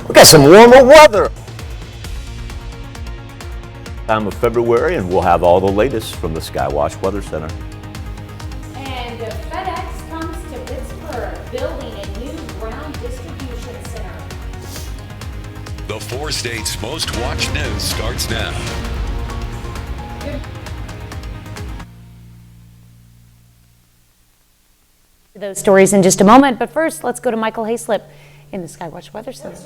We got some warmer weather. Time of February, and we'll have all the latest from the Skywatch Weather Center. And Fedex comes to Pittsburgh, building a new ground distribution center. The 4 states' most watched news starts now. Those stories in just a moment, but first let's go to Michael Hayslip in the Skywatch Weather Center.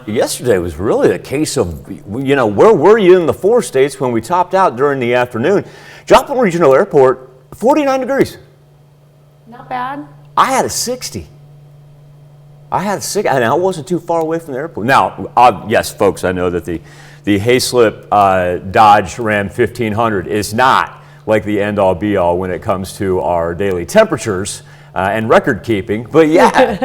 Yesterday was really a case of, you know, where were you in the 4 states when we topped out during the afternoon? Joplin Regional Airport, 49 degrees. Not bad. I had a 60. And I wasn't too far away from the airport. Now, yes, folks, I know that the Hayslip Dodge Ram 1500 is not like the end-all be-all when it comes to our daily temperatures and record keeping, but yeah,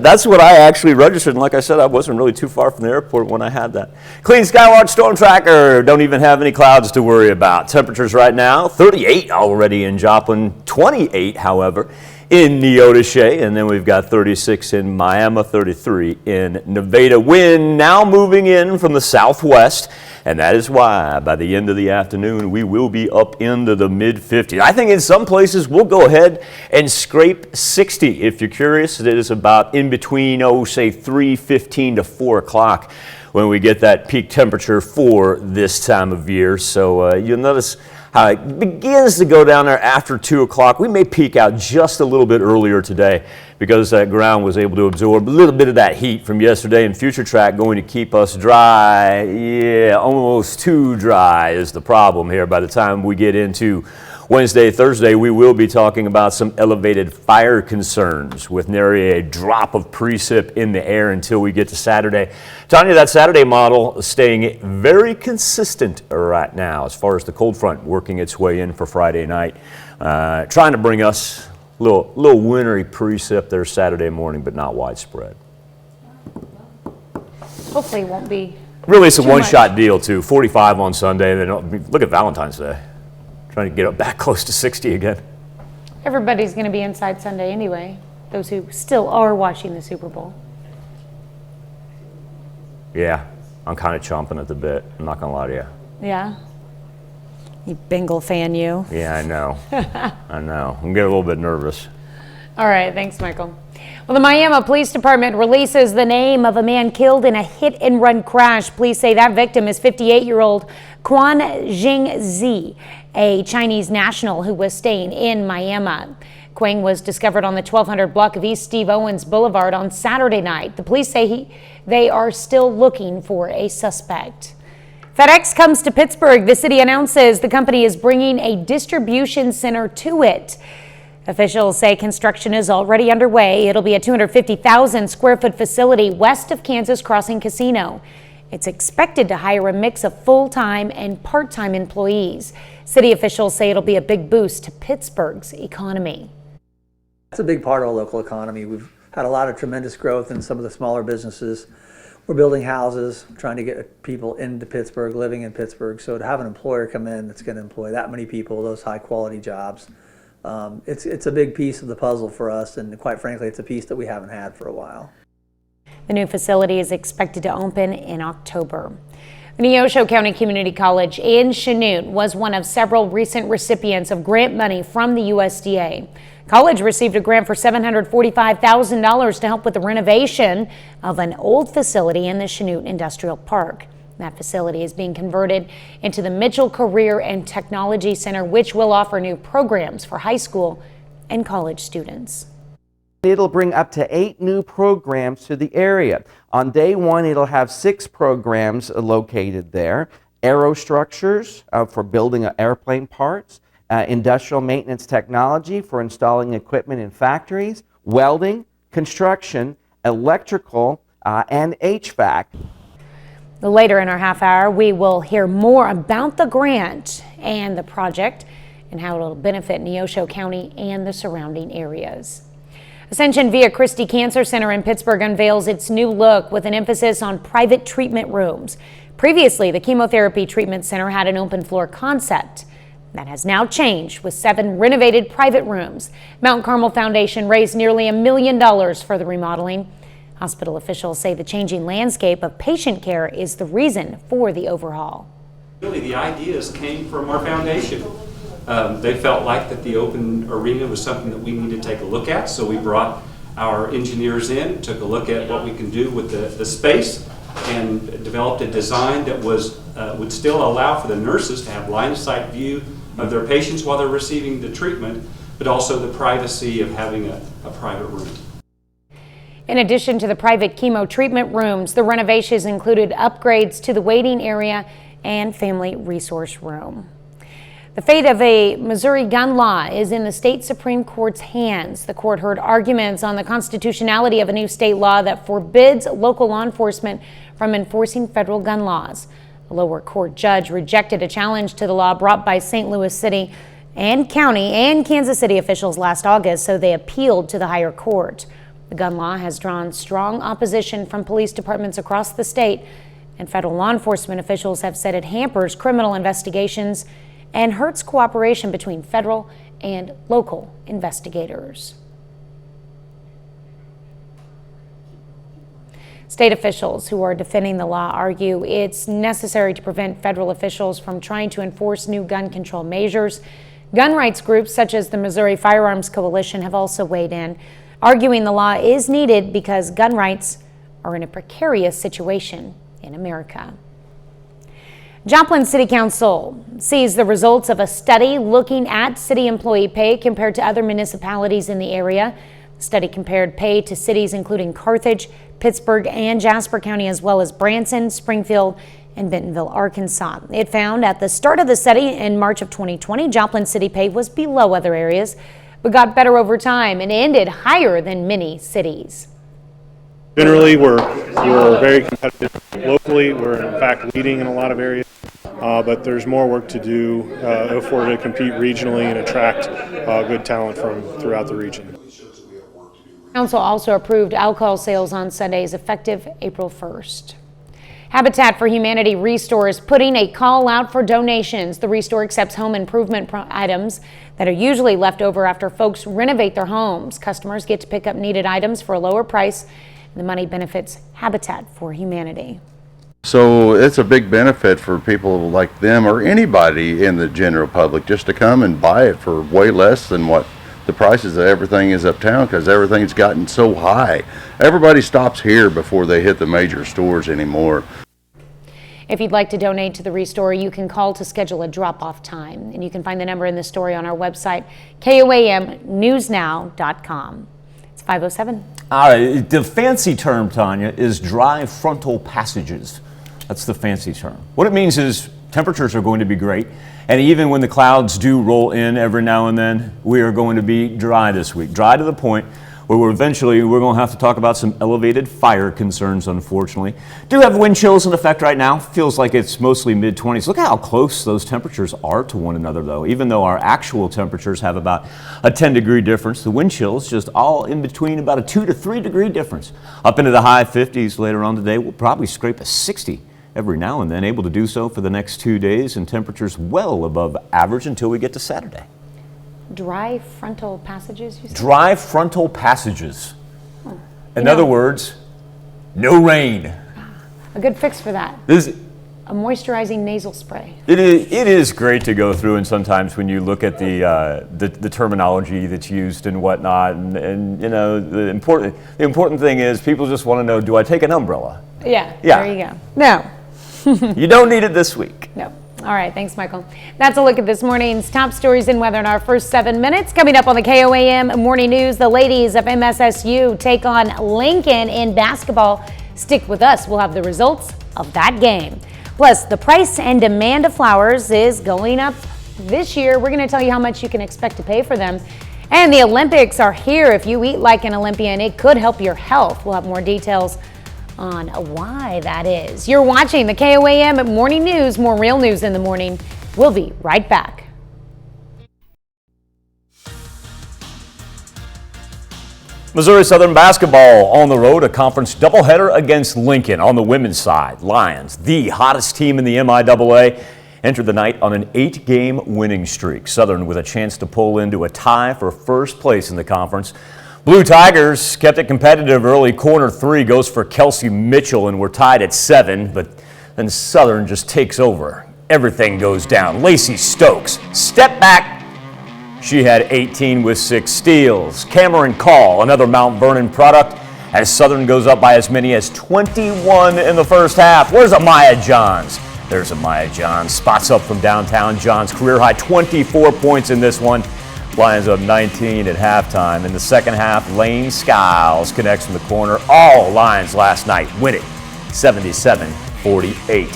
that's what I actually registered. And like I said, I wasn't really too far from the airport when I had that. Clean Skywatch Storm Tracker, don't even have any clouds to worry about. Temperatures right now, 38 already in Joplin, 28, however, in Neosho, and then we've got 36 in Miami, 33 in Nevada. Wind now moving in from the southwest, and that is why by the end of the afternoon we will be up into the mid-50s. I think in some places we'll go ahead and scrape 60. If you're curious, it is about in between, say 3:15 to 4 o'clock when we get that peak temperature for this time of year. So you'll notice how it begins to go down there after 2 o'clock. We may peak out just a little bit earlier today because that ground was able to absorb a little bit of that heat from yesterday, and future track going to keep us dry. Yeah, almost too dry is the problem here. By the time we get into Wednesday, Thursday, we will be talking about some elevated fire concerns with nary a drop of precip in the air until we get to Saturday. Tanya, that Saturday model is staying very consistent right now as far as the cold front working its way in for Friday night. Trying to bring us a little wintry precip there Saturday morning, but not widespread. Hopefully it won't be. Really, it's a one-shot deal too. 45 on Sunday, and then look at Valentine's Day. Trying to get up back close to 60 again. Everybody's going to be inside Sunday anyway, those who still are watching the Super Bowl. Yeah, I'm kind of chomping at the bit. I'm not going to lie to you. Yeah? You Bengal fan, you. Yeah, I know. I know. I'm getting a little bit nervous. All right, thanks, Michael. Well, the Miami Police Department releases the name of a man killed in a hit-and-run crash. Police say that victim is 58-year-old Quan Jingzi, a Chinese national who was staying in Miami. Quang was discovered on the 1200 block of East Steve Owens Boulevard on Saturday night. The police say they are still looking for a suspect. FedEx comes to Pittsburgh. The city announces the company is bringing a distribution center to it. Officials say construction is already underway. It'll be a 250,000 square foot facility west of Kansas Crossing Casino. It's expected to hire a mix of full-time and part-time employees. City officials say it'll be a big boost to Pittsburgh's economy. It's a big part of our local economy. We've had a lot of tremendous growth in some of the smaller businesses. We're building houses, trying to get people into Pittsburgh, living in Pittsburgh. So to have an employer come in that's going to employ that many people, those high-quality jobs, it's a big piece of the puzzle for us, and quite frankly, it's a piece that we haven't had for a while. The new facility is expected to open in October. Neosho County Community College in Chanute was one of several recent recipients of grant money from the USDA. College received a grant for $745,000 to help with the renovation of an old facility in the Chanute Industrial Park. That facility is being converted into the Mitchell Career and Technology Center, which will offer new programs for high school and college students. It'll bring up to 8 new programs to the area. On day 1, it'll have 6 programs located there. Aerostructures for building airplane parts, industrial maintenance technology for installing equipment in factories, welding, construction, electrical, and HVAC. Later in our half hour, we will hear more about the grant and the project and how it will benefit Neosho County and the surrounding areas. Ascension via Christie Cancer Center in Pittsburgh unveils its new look with an emphasis on private treatment rooms. Previously, the chemotherapy treatment center had an open floor concept. That has now changed with 7 renovated private rooms. Mount Carmel Foundation raised nearly $1 million for the remodeling. Hospital officials say the changing landscape of patient care is the reason for the overhaul. Really, the ideas came from our foundation. They felt like that the open arena was something that we needed to take a look at, so we brought our engineers in, took a look at what we can do with the space, and developed a design that would still allow for the nurses to have line of sight view of their patients while they're receiving the treatment, but also the privacy of having a private room. In addition to the private chemo treatment rooms, the renovations included upgrades to the waiting area and family resource room. The fate of a Missouri gun law is in the state Supreme Court's hands. The court heard arguments on the constitutionality of a new state law that forbids local law enforcement from enforcing federal gun laws. A lower court judge rejected a challenge to the law brought by St. Louis City and County and Kansas City officials last August, so they appealed to the higher court. The gun law has drawn strong opposition from police departments across the state, and federal law enforcement officials have said it hampers criminal investigations and hurts cooperation between federal and local investigators. State officials who are defending the law argue it's necessary to prevent federal officials from trying to enforce new gun control measures. Gun rights groups such as the Missouri Firearms Coalition have also weighed in, arguing the law is needed because gun rights are in a precarious situation in America. Joplin City Council sees the results of a study looking at city employee pay compared to other municipalities in the area. The study compared pay to cities including Carthage, Pittsburgh, and Jasper County, as well as Branson, Springfield, and Bentonville, Arkansas. It found at the start of the study in March of 2020, Joplin City pay was below other areas, but got better over time and ended higher than many cities. Generally, we're very competitive locally. We're in fact leading in a lot of areas, but there's more work to do if we're to compete regionally and attract good talent from throughout the region. Council also approved alcohol sales on Sundays effective April 1st. Habitat for Humanity Restore is putting a call out for donations. The Restore accepts home improvement items that are usually left over after folks renovate their homes. Customers get to pick up needed items for a lower price. The money benefits Habitat for Humanity. So it's a big benefit for people like them or anybody in the general public just to come and buy it for way less than what the prices of everything is uptown, because everything's gotten so high. Everybody stops here before they hit the major stores anymore. If you'd like to donate to the Restore, you can call to schedule a drop-off time. And you can find the number in the story on our website, koamnewsnow.com. It's 507. All right, the fancy term, Tanya, is dry frontal passages. That's the fancy term. What it means is temperatures are going to be great, and even when the clouds do roll in every now and then, we are going to be dry this week. Dry to the point where we're going to have to talk about some elevated fire concerns, unfortunately. Do have wind chills in effect right now. Feels like it's mostly mid-20s. Look how close those temperatures are to one another, though. Even though our actual temperatures have about a 10-degree difference, the wind chills just all in between about a 2 to 3 degree difference. Up into the high 50s later on today. We'll probably scrape a 60 every now and then, able to do so for the next 2 days, and temperatures well above average until we get to Saturday. Dry frontal passages, you said? Dry frontal passages. In other words, no rain. A good fix for that. A moisturizing nasal spray. It is great to go through, and sometimes when you look at the terminology that's used and whatnot, and you know, the important thing is people just want to know, do I take an umbrella? Yeah. Yeah. There you go. No. You don't need it this week. No. All right, thanks, Michael. That's a look at this morning's top stories in weather in our first 7 minutes. Coming up on the KOAM Morning News, the ladies of MSSU take on Lincoln in basketball. Stick with us. We'll have the results of that game. Plus, the price and demand of flowers is going up this year. We're going to tell you how much you can expect to pay for them. And the Olympics are here. If you eat like an Olympian, it could help your health. We'll have more details on why that is. You're watching the KOAM Morning News, more real news in the morning. We'll be right back. Missouri Southern basketball on the road, a conference doubleheader against Lincoln. On the women's side, Lions, the hottest team in the MIAA, entered the night on an 8-game winning streak. Southern with a chance to pull into a tie for first place in the conference. Blue Tigers kept it competitive early. Corner 3 goes for Kelsey Mitchell, and we're tied at 7, but then Southern just takes over. Everything goes down. Lacey Stokes, step back. She had 18 with 6 steals. Cameron Call, another Mount Vernon product, as Southern goes up by as many as 21 in the first half. Where's Amaya Johns? There's Amaya Johns. Spots up from downtown. Johns career high 24 points in this one. Lions up 19 at halftime. In the second half, Lane Skiles connects from the corner. All Lions last night win it 77-48.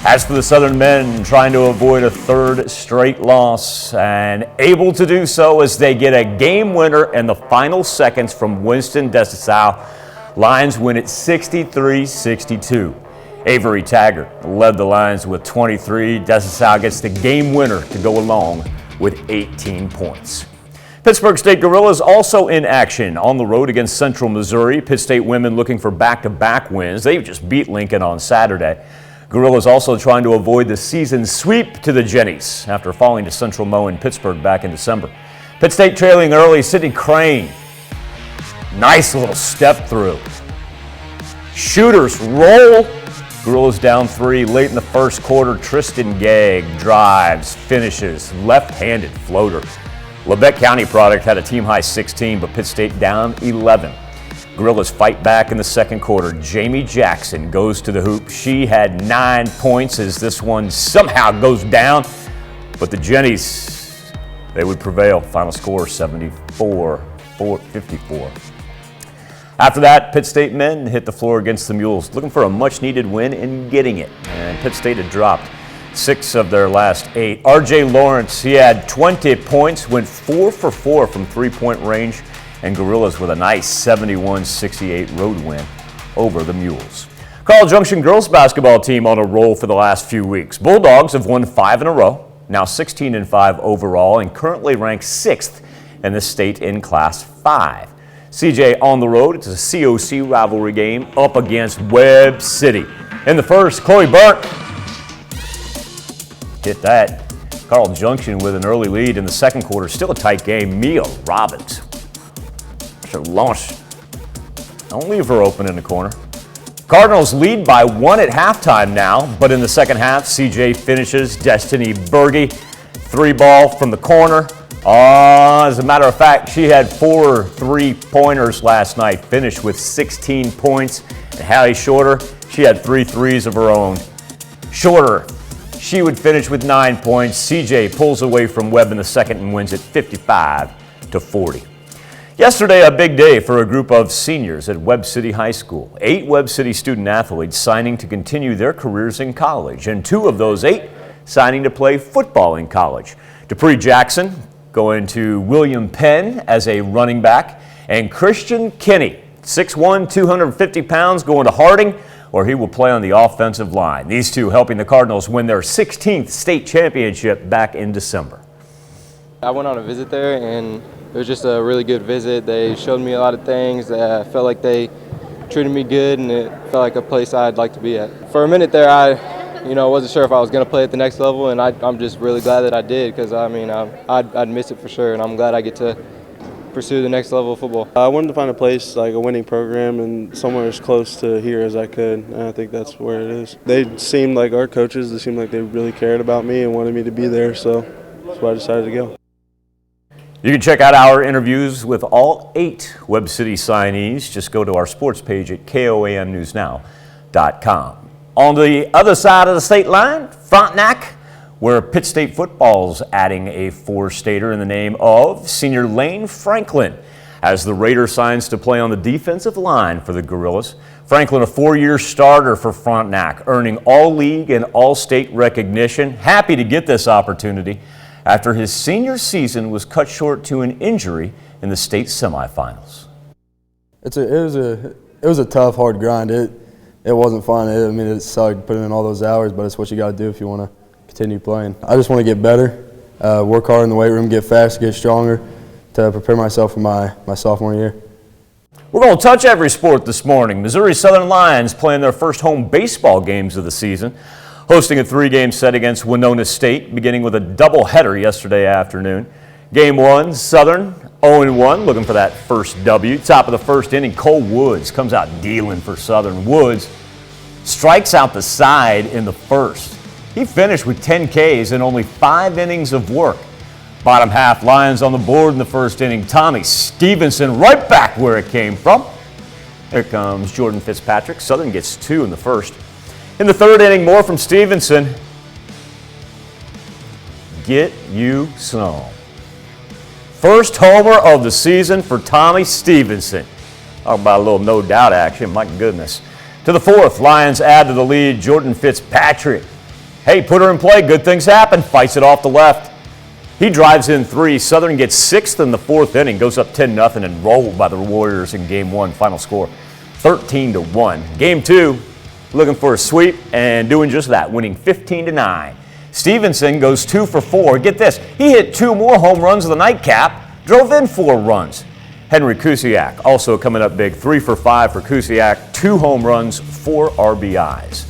As for the Southern men, trying to avoid a third straight loss, and able to do so as they get a game winner in the final seconds from Winston Desisau. Lions win it 63-62. Avery Taggart led the Lions with 23. Desisau gets the game winner to go along with 18 points. Pittsburgh State Gorillas also in action on the road against Central Missouri. Pitt State women looking for back-to-back wins. They just beat Lincoln on Saturday. Gorillas also trying to avoid the season sweep to the Jennies after falling to Central Mo in Pittsburgh back in December. Pitt State trailing early. Sydney Crane, nice little step through. Shooters roll. Gorillas down 3 late in the first quarter. Tristan Gegg drives, finishes, left-handed floater. Lebec County product had a team-high 16, but Pitt State down 11. Gorillas fight back in the second quarter. Jamie Jackson goes to the hoop. She had 9 points as this one somehow goes down, but the Jennies, they would prevail. Final score 74-54. After that, Pitt State men hit the floor against the Mules, looking for a much-needed win and getting it. And Pitt State had dropped 6 of their last 8. R.J. Lawrence, he had 20 points, went 4 for 4 from three-point range, and Gorillas with a nice 71-68 road win over the Mules. Carl Junction girls basketball team on a roll for the last few weeks. Bulldogs have won 5 in a row, now 16-5 overall, and currently ranked 6th in the state in Class 5. CJ on the road. It's a COC rivalry game up against Webb City. In the first, Chloe Burke hit that. Carl Junction with an early lead in the second quarter. Still a tight game. Mia Robbins. Her launch. Don't leave her open in the corner. Cardinals lead by 1 at halftime now, but in the second half, CJ finishes. Destiny Berge, 3-ball from the corner. As a matter of fact, she had 4 3-pointers last night, finished with 16 points. And Hallie Shorter, she had 3 threes of her own. Shorter, she would finish with 9 points. CJ pulls away from Webb in the second and wins it 55-40. Yesterday, a big day for a group of seniors at Webb City High School. 8 Webb City student athletes signing to continue their careers in college, and 2 of those 8 signing to play football in college. Dupree Jackson going to William Penn as a running back, and Christian Kinney, 6'1", 250 pounds, going to Harding, where he will play on the offensive line. These 2 helping the Cardinals win their 16th state championship back in December. I went on a visit there, and it was just a really good visit. They showed me a lot of things. I felt like they treated me good, and it felt like a place I'd like to be at. For a minute there, I wasn't sure if I was going to play at the next level, and I'm just really glad that I did, because I'd miss it for sure, and I'm glad I get to pursue the next level of football. I wanted to find a place, like a winning program, and somewhere as close to here as I could, and I think that's where it is. They seemed like our coaches, they seemed like they really cared about me and wanted me to be there, so that's why I decided to go. You can check out our interviews with all 8 Webb City signees. Just go to our sports page at koamnewsnow.com. On the other side of the state line, Frontenac, where Pitt State football's adding a 4-stater in the name of senior Lane Franklin, as the Raider signs to play on the defensive line for the Gorillas. Franklin, a 4-year starter for Frontenac, earning all-league and all-state recognition. Happy to get this opportunity after his senior season was cut short to an injury in the state semifinals. It was a tough, hard grind. It wasn't fun. It sucked putting in all those hours, but it's what you got to do if you want to continue playing. I just want to get better, work hard in the weight room, get faster, get stronger to prepare myself for my sophomore year. We're going to touch every sport this morning. Missouri Southern Lions playing their first home baseball games of the season, hosting a 3-game set against Winona State, beginning with a doubleheader yesterday afternoon. Game 1, Southern 0-1, looking for that first W. Top of the first inning, Cole Woods comes out dealing for Southern. Woods strikes out the side in the first. He finished with 10 Ks in only 5 innings of work. Bottom half, Lions on the board in the first inning. Tommy Stevenson right back where it came from. Here comes Jordan Fitzpatrick. Southern gets 2 in the first. In the third inning, more from Stevenson. Get you some. First homer of the season for Tommy Stevenson. Talk about a little no doubt action, my goodness. To the fourth, Lions add to the lead, Jordan Fitzpatrick. Hey, put her in play, good things happen, fights it off the left. He drives in 3. Southern gets 6th in the fourth inning, goes up 10-0 and rolled by the Warriors in game 1. Final score 13-1. Game 2, looking for a sweep and doing just that, winning 15-9. Stevenson goes 2 for 4. Get this, he hit 2 more home runs of the nightcap, drove in 4 runs. Henry Kusiak also coming up big, 3 for 5 for Kusiak, 2 home runs, 4 RBIs.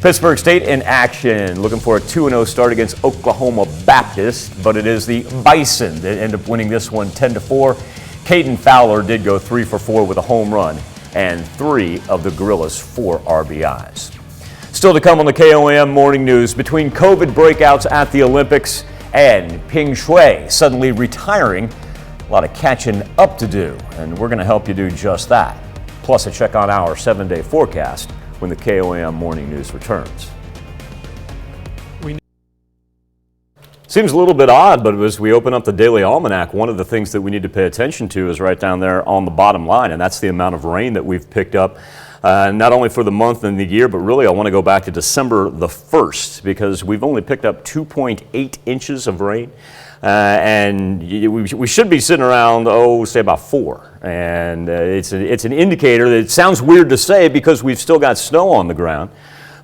Pittsburgh State in action, looking for a 2-0 start against Oklahoma Baptist, but it is the Bison that end up winning this one 10-4. Caden Fowler did go 3 for 4 with a home run and 3 of the Gorillas' 4 RBIs. Still to come on the KOAM Morning News, between COVID breakouts at the Olympics and Ping Shui suddenly retiring, a lot of catching up to do, and we're going to help you do just that. Plus a check on our 7-day forecast when the KOAM Morning News returns. Seems a little bit odd, but as we open up the Daily Almanac, one of the things that we need to pay attention to is right down there on the bottom line, and that's the amount of rain that we've picked up, not only for the month and the year, but really I want to go back to December the 1st, because we've only picked up 2.8 inches of rain, and we should be sitting around, say about 4. And it's an indicator that it sounds weird to say because we've still got snow on the ground.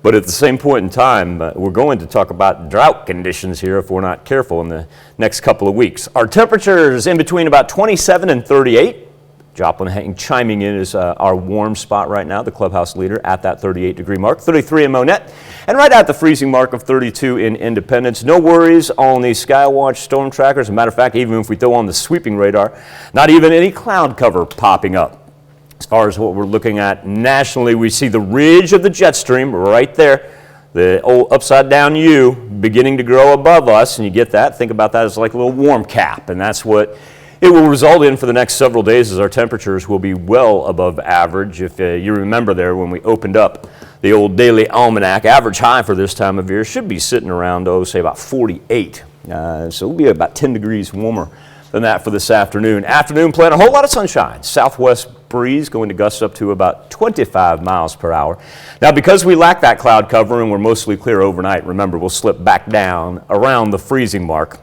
But at the same point in time, we're going to talk about drought conditions here if we're not careful in the next couple of weeks. Our temperatures in between about 27 and 38. Joplin chiming in is our warm spot right now, the clubhouse leader at that 38-degree mark. 33 in Monette, and right at the freezing mark of 32 in Independence. No worries on the Skywatch storm trackers. As a matter of fact, even if we throw on the sweeping radar, not even any cloud cover popping up. As far as what we're looking at nationally, we see the ridge of the jet stream right there, the old upside-down U beginning to grow above us, and you get that. Think about that as like a little warm cap, and that's what it will result in for the next several days, as our temperatures will be well above average. If you remember there when we opened up the old Daily Almanac, average high for this time of year should be sitting around, say about 48. So it'll be about 10 degrees warmer than that for this afternoon. Afternoon plan, a whole lot of sunshine. Southwest breeze going to gust up to about 25 miles per hour. Now, because we lack that cloud cover and we're mostly clear overnight, remember, we'll slip back down around the freezing mark.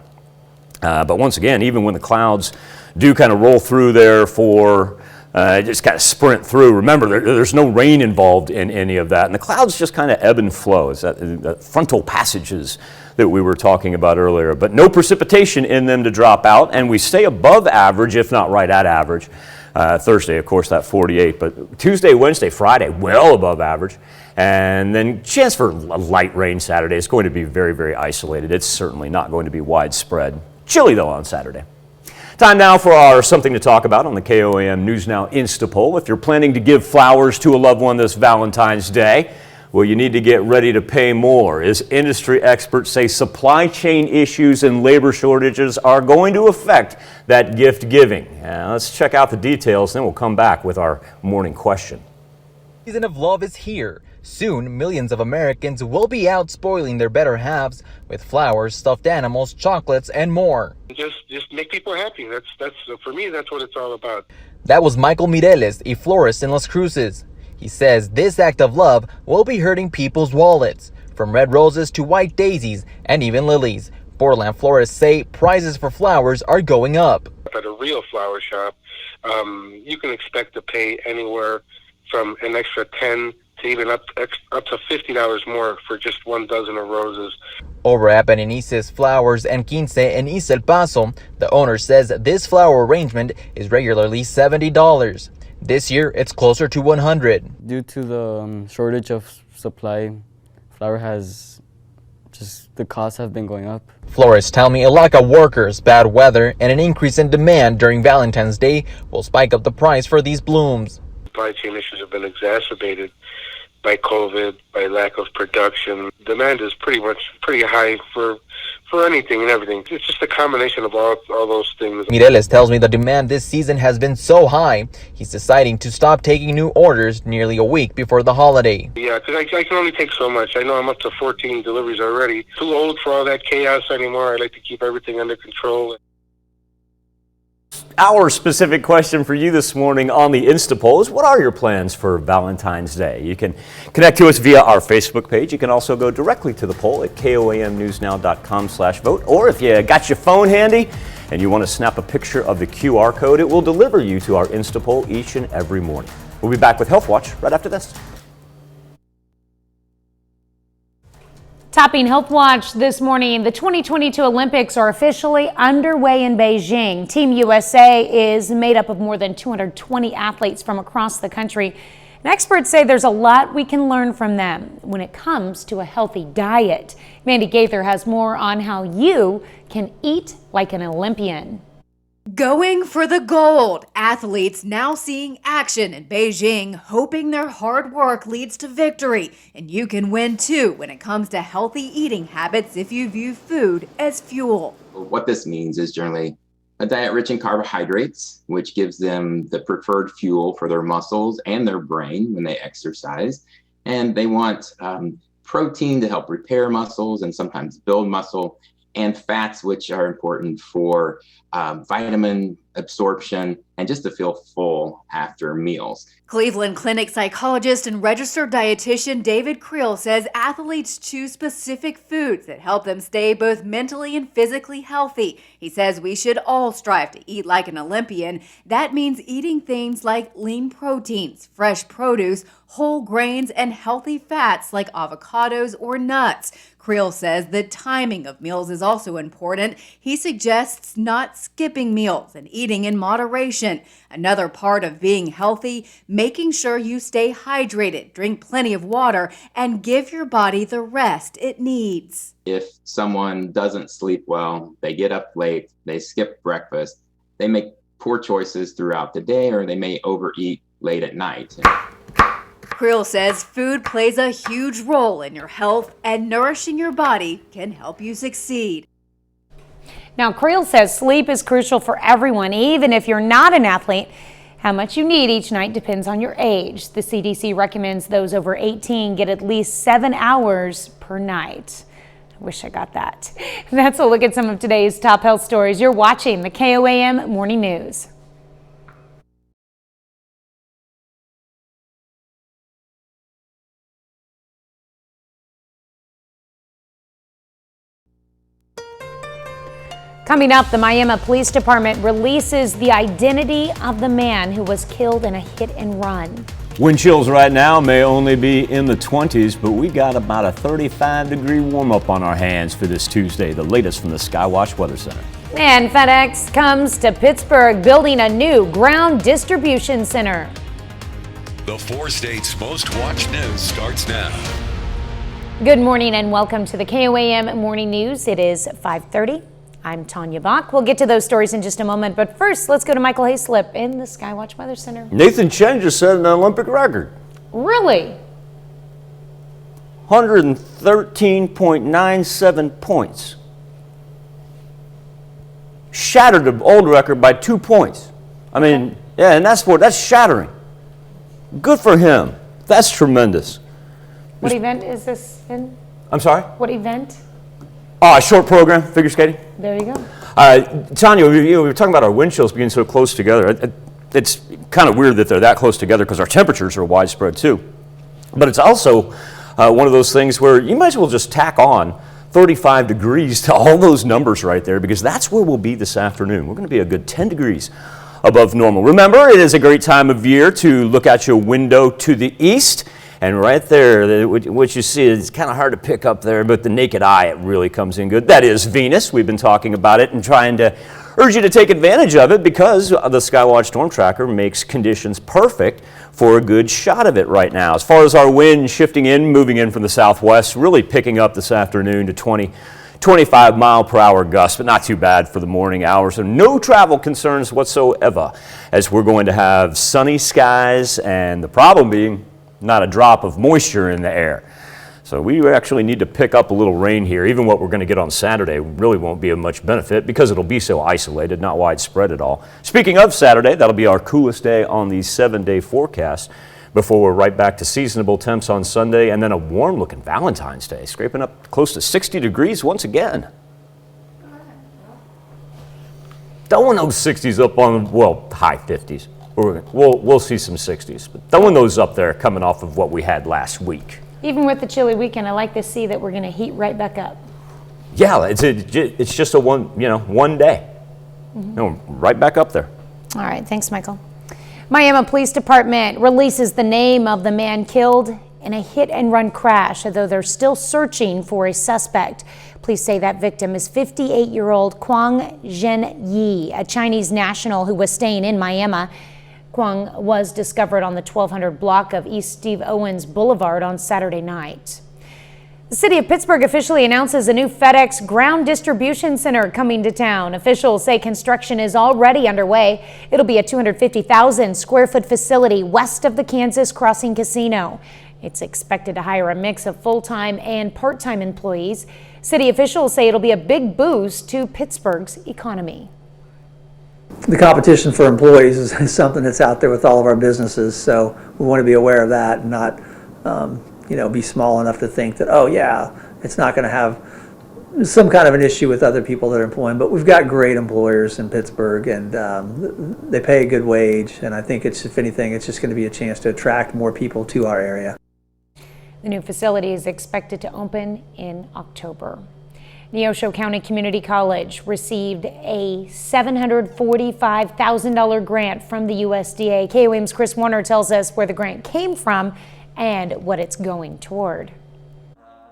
But once again, even when the clouds do kind of roll through there for just kind of sprint through, remember, there's no rain involved in any of that. And the clouds just kind of ebb and flow. It's that frontal passages that we were talking about earlier. But no precipitation in them to drop out. And we stay above average, if not right at average. Thursday, of course, that 48. But Tuesday, Wednesday, Friday, well above average. And then chance for light rain Saturday. It's going to be very, very isolated. It's certainly not going to be widespread. Chilly, though, on Saturday. Time now for our Something to Talk About on the KOAM News Now Insta Poll. If you're planning to give flowers to a loved one this Valentine's Day, well, you need to get ready to pay more, as industry experts say supply chain issues and labor shortages are going to affect that gift giving. Let's check out the details, then we'll come back with our morning question. The season of love is here. Soon, millions of Americans will be out spoiling their better halves with flowers, stuffed animals, chocolates, and more. Just make people happy. That's for me, that's what it's all about. That was Michael Mireles, a florist in Las Cruces. He says this act of love will be hurting people's wallets, from red roses to white daisies and even lilies. Borderland florists say prices for flowers are going up. At a real flower shop, you can expect to pay anywhere from an extra $10 to even up to $50 more for just 1 dozen of roses. Over at Beninice's Flowers and Quince in East El Paso, the owner says this flower arrangement is regularly $70. This year, it's closer to $100. Due to the shortage of supply, flour has just the costs have been going up. Florists tell me a lack of workers, bad weather, and an increase in demand during Valentine's Day will spike up the price for these blooms. Supply chain issues have been exacerbated by COVID, by lack of production. Demand is pretty high for anything and everything. It's just a combination of all those things. Mireles tells me the demand this season has been so high, he's deciding to stop taking new orders nearly a week before the holiday. Yeah, because I can only take so much. I know I'm up to 14 deliveries already. Too old for all that chaos anymore. I like to keep everything under control. Our specific question for you this morning on the Insta poll is, what are your plans for Valentine's Day? You can connect to us via our Facebook page. You can also go directly to the poll at koamnewsnow.com/vote. Or if you got your phone handy and you want to snap a picture of the QR code, it will deliver you to our Insta poll each and every morning. We'll be back with Health Watch right after this. Topping Health Watch this morning, the 2022 Olympics are officially underway in Beijing. Team USA is made up of more than 220 athletes from across the country. And experts say there's a lot we can learn from them when it comes to a healthy diet. Mandy Gaither has more on how you can eat like an Olympian. Going for the gold. Athletes now seeing action in Beijing, hoping their hard work leads to victory. And you can win too when it comes to healthy eating habits if you view food as fuel. What this means is generally a diet rich in carbohydrates, which gives them the preferred fuel for their muscles and their brain when they exercise. And they want protein to help repair muscles and sometimes build muscle, and fats, which are important for vitamin absorption and just to feel full after meals. Cleveland Clinic psychologist and registered dietitian David Creel says athletes choose specific foods that help them stay both mentally and physically healthy. He says we should all strive to eat like an Olympian. That means eating things like lean proteins, fresh produce, whole grains, and healthy fats like avocados or nuts. Creel says the timing of meals is also important. He suggests not skipping meals and eating in moderation. Another part of being healthy, making sure you stay hydrated, drink plenty of water, and give your body the rest it needs. If someone doesn't sleep well, they get up late, they skip breakfast, they make poor choices throughout the day, or they may overeat late at night. Creel says food plays a huge role in your health, and nourishing your body can help you succeed. Now, Creel says sleep is crucial for everyone, even if you're not an athlete. How much you need each night depends on your age. The CDC recommends those over 18 get at least 7 hours per night. I wish I got that. That's a look at some of today's top health stories. You're watching the KOAM Morning News. Coming up, the Miami Police Department releases the identity of the man who was killed in a hit and run. Wind chills right now may only be in the 20s, but we got about a 35-degree warm-up on our hands for this Tuesday, the latest from the Skywatch Weather Center. And Fedex comes to Pittsburgh, building a new ground distribution center. The 4 states' most watched news starts now. Good morning and welcome to the KOAM Morning News. It is 5:30. I'm Tanya Bach. We'll get to those stories in just a moment, but first, let's go to Michael Hayslip in the Skywatch Weather Center. Nathan Chen just set an Olympic record. Really? 113.97 points. Shattered the old record by 2 points. I mean, yeah, and that's shattering. Good for him. That's tremendous. What event is this in? I'm sorry? What event? A short program, figure skating. There you go. Tanya, we were talking about our wind chills being so close together. It's kind of weird that they're that close together because our temperatures are widespread too. But it's also one of those things where you might as well just tack on 35 degrees to all those numbers right there, because that's where we'll be this afternoon. We're going to be a good 10 degrees above normal. Remember, it is a great time of year to look out your window to the east. And right there, what you see is kind of hard to pick up there, but the naked eye, it really comes in good. That is Venus. We've been talking about it and trying to Urge you to take advantage of it because the Skywatch Storm Tracker makes conditions perfect for a good shot of it right now. As far as our wind shifting in, moving in from the southwest, really picking up this afternoon to 25 mile per hour gusts, but not too bad for the morning hours. And no travel concerns whatsoever, as we're going to have sunny skies, and the problem being not a drop of moisture in the air. So we actually need to pick up a little rain here. Even what we're going to get on Saturday really won't be of much benefit because it'll be so isolated, not widespread at all. Speaking of Saturday, that'll be our coolest day on the 7-day forecast before we're right back to seasonable temps on Sunday, and then a warm-looking Valentine's Day, scraping up close to 60 degrees once again. Throwing those 60s up on, well, high 50s. We'll see some 60s, but throwing those up there coming off of what we had last week. Even with the chilly weekend, I like to see that we're going to heat right back up. Yeah, it's just a one day. No, right back up there. All right, thanks, Michael. Miami Police Department releases the name of the man killed in a hit-and-run crash, although they're still searching for a suspect. Police say that victim is 58-year-old Koam Yi, a Chinese national who was staying in Miami. Koam was discovered on the 1200 block of East Steve Owens Boulevard on Saturday night. The city of Pittsburgh officially announces a new Fedex ground distribution center coming to town. Officials say construction is already underway. It'll be a 250,000 square foot facility west of the Kansas Crossing Casino. It's expected to hire a mix of full-time and part-time employees. City officials say it'll be a big boost to Pittsburgh's economy. The competition for employees is something that's out there with all of our businesses, so we want to be aware of that and not, be small enough to think that, oh yeah, it's not going to have some kind of an issue with other people that are employing. But we've got great employers in Pittsburgh, and they pay a good wage, and I think if anything, it's just going to be a chance to attract more people to our area. The new facility is expected to open in October. Neosho County Community College received a $745,000 grant from the USDA. KOAM's Chris Warner tells us where the grant came from and what it's going toward.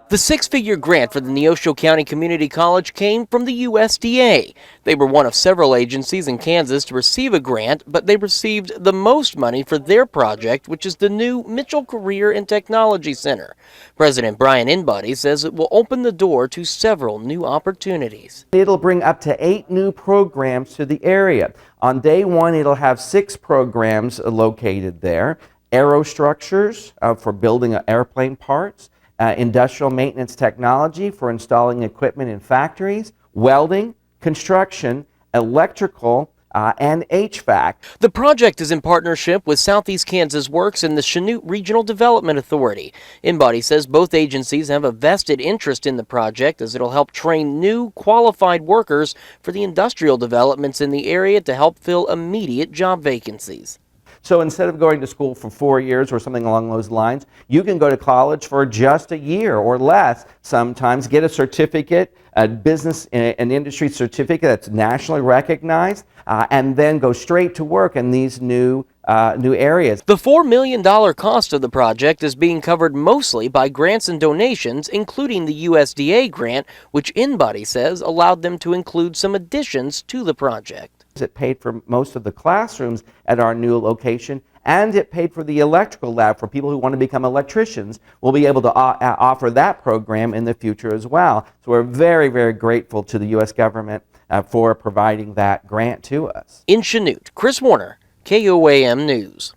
The six-figure grant for the Neosho County Community College came from the USDA. They were one of several agencies in Kansas to receive a grant, but they received the most money for their project, which is the new Mitchell Career and Technology Center. President Brian Inbody says it will open the door to several new opportunities. It'll bring up to 8 new programs to the area. On day 1, it'll have 6 programs located there. Aerostructures for building airplane parts. Industrial maintenance technology for installing equipment in factories, welding, construction, electrical, and HVAC. The project is in partnership with Southeast Kansas Works and the Chanute Regional Development Authority. Inbody says both agencies have a vested interest in the project as it'll help train new, qualified workers for the industrial developments in the area to help fill immediate job vacancies. So instead of going to school for 4 years or something along those lines, you can go to college for just a year or less sometimes, get a certificate, a business and industry certificate that's nationally recognized, and then go straight to work in these new areas. The $4 million cost of the project is being covered mostly by grants and donations, including the USDA grant, which Inbody says allowed them to include some additions to the project. It paid for most of the classrooms at our new location, and it paid for the electrical lab for people who want to become electricians. We'll be able to offer that program in the future as well. So we're very, very grateful to the U.S. government for providing that grant to us. In Chanute, Chris Warner, KOAM News.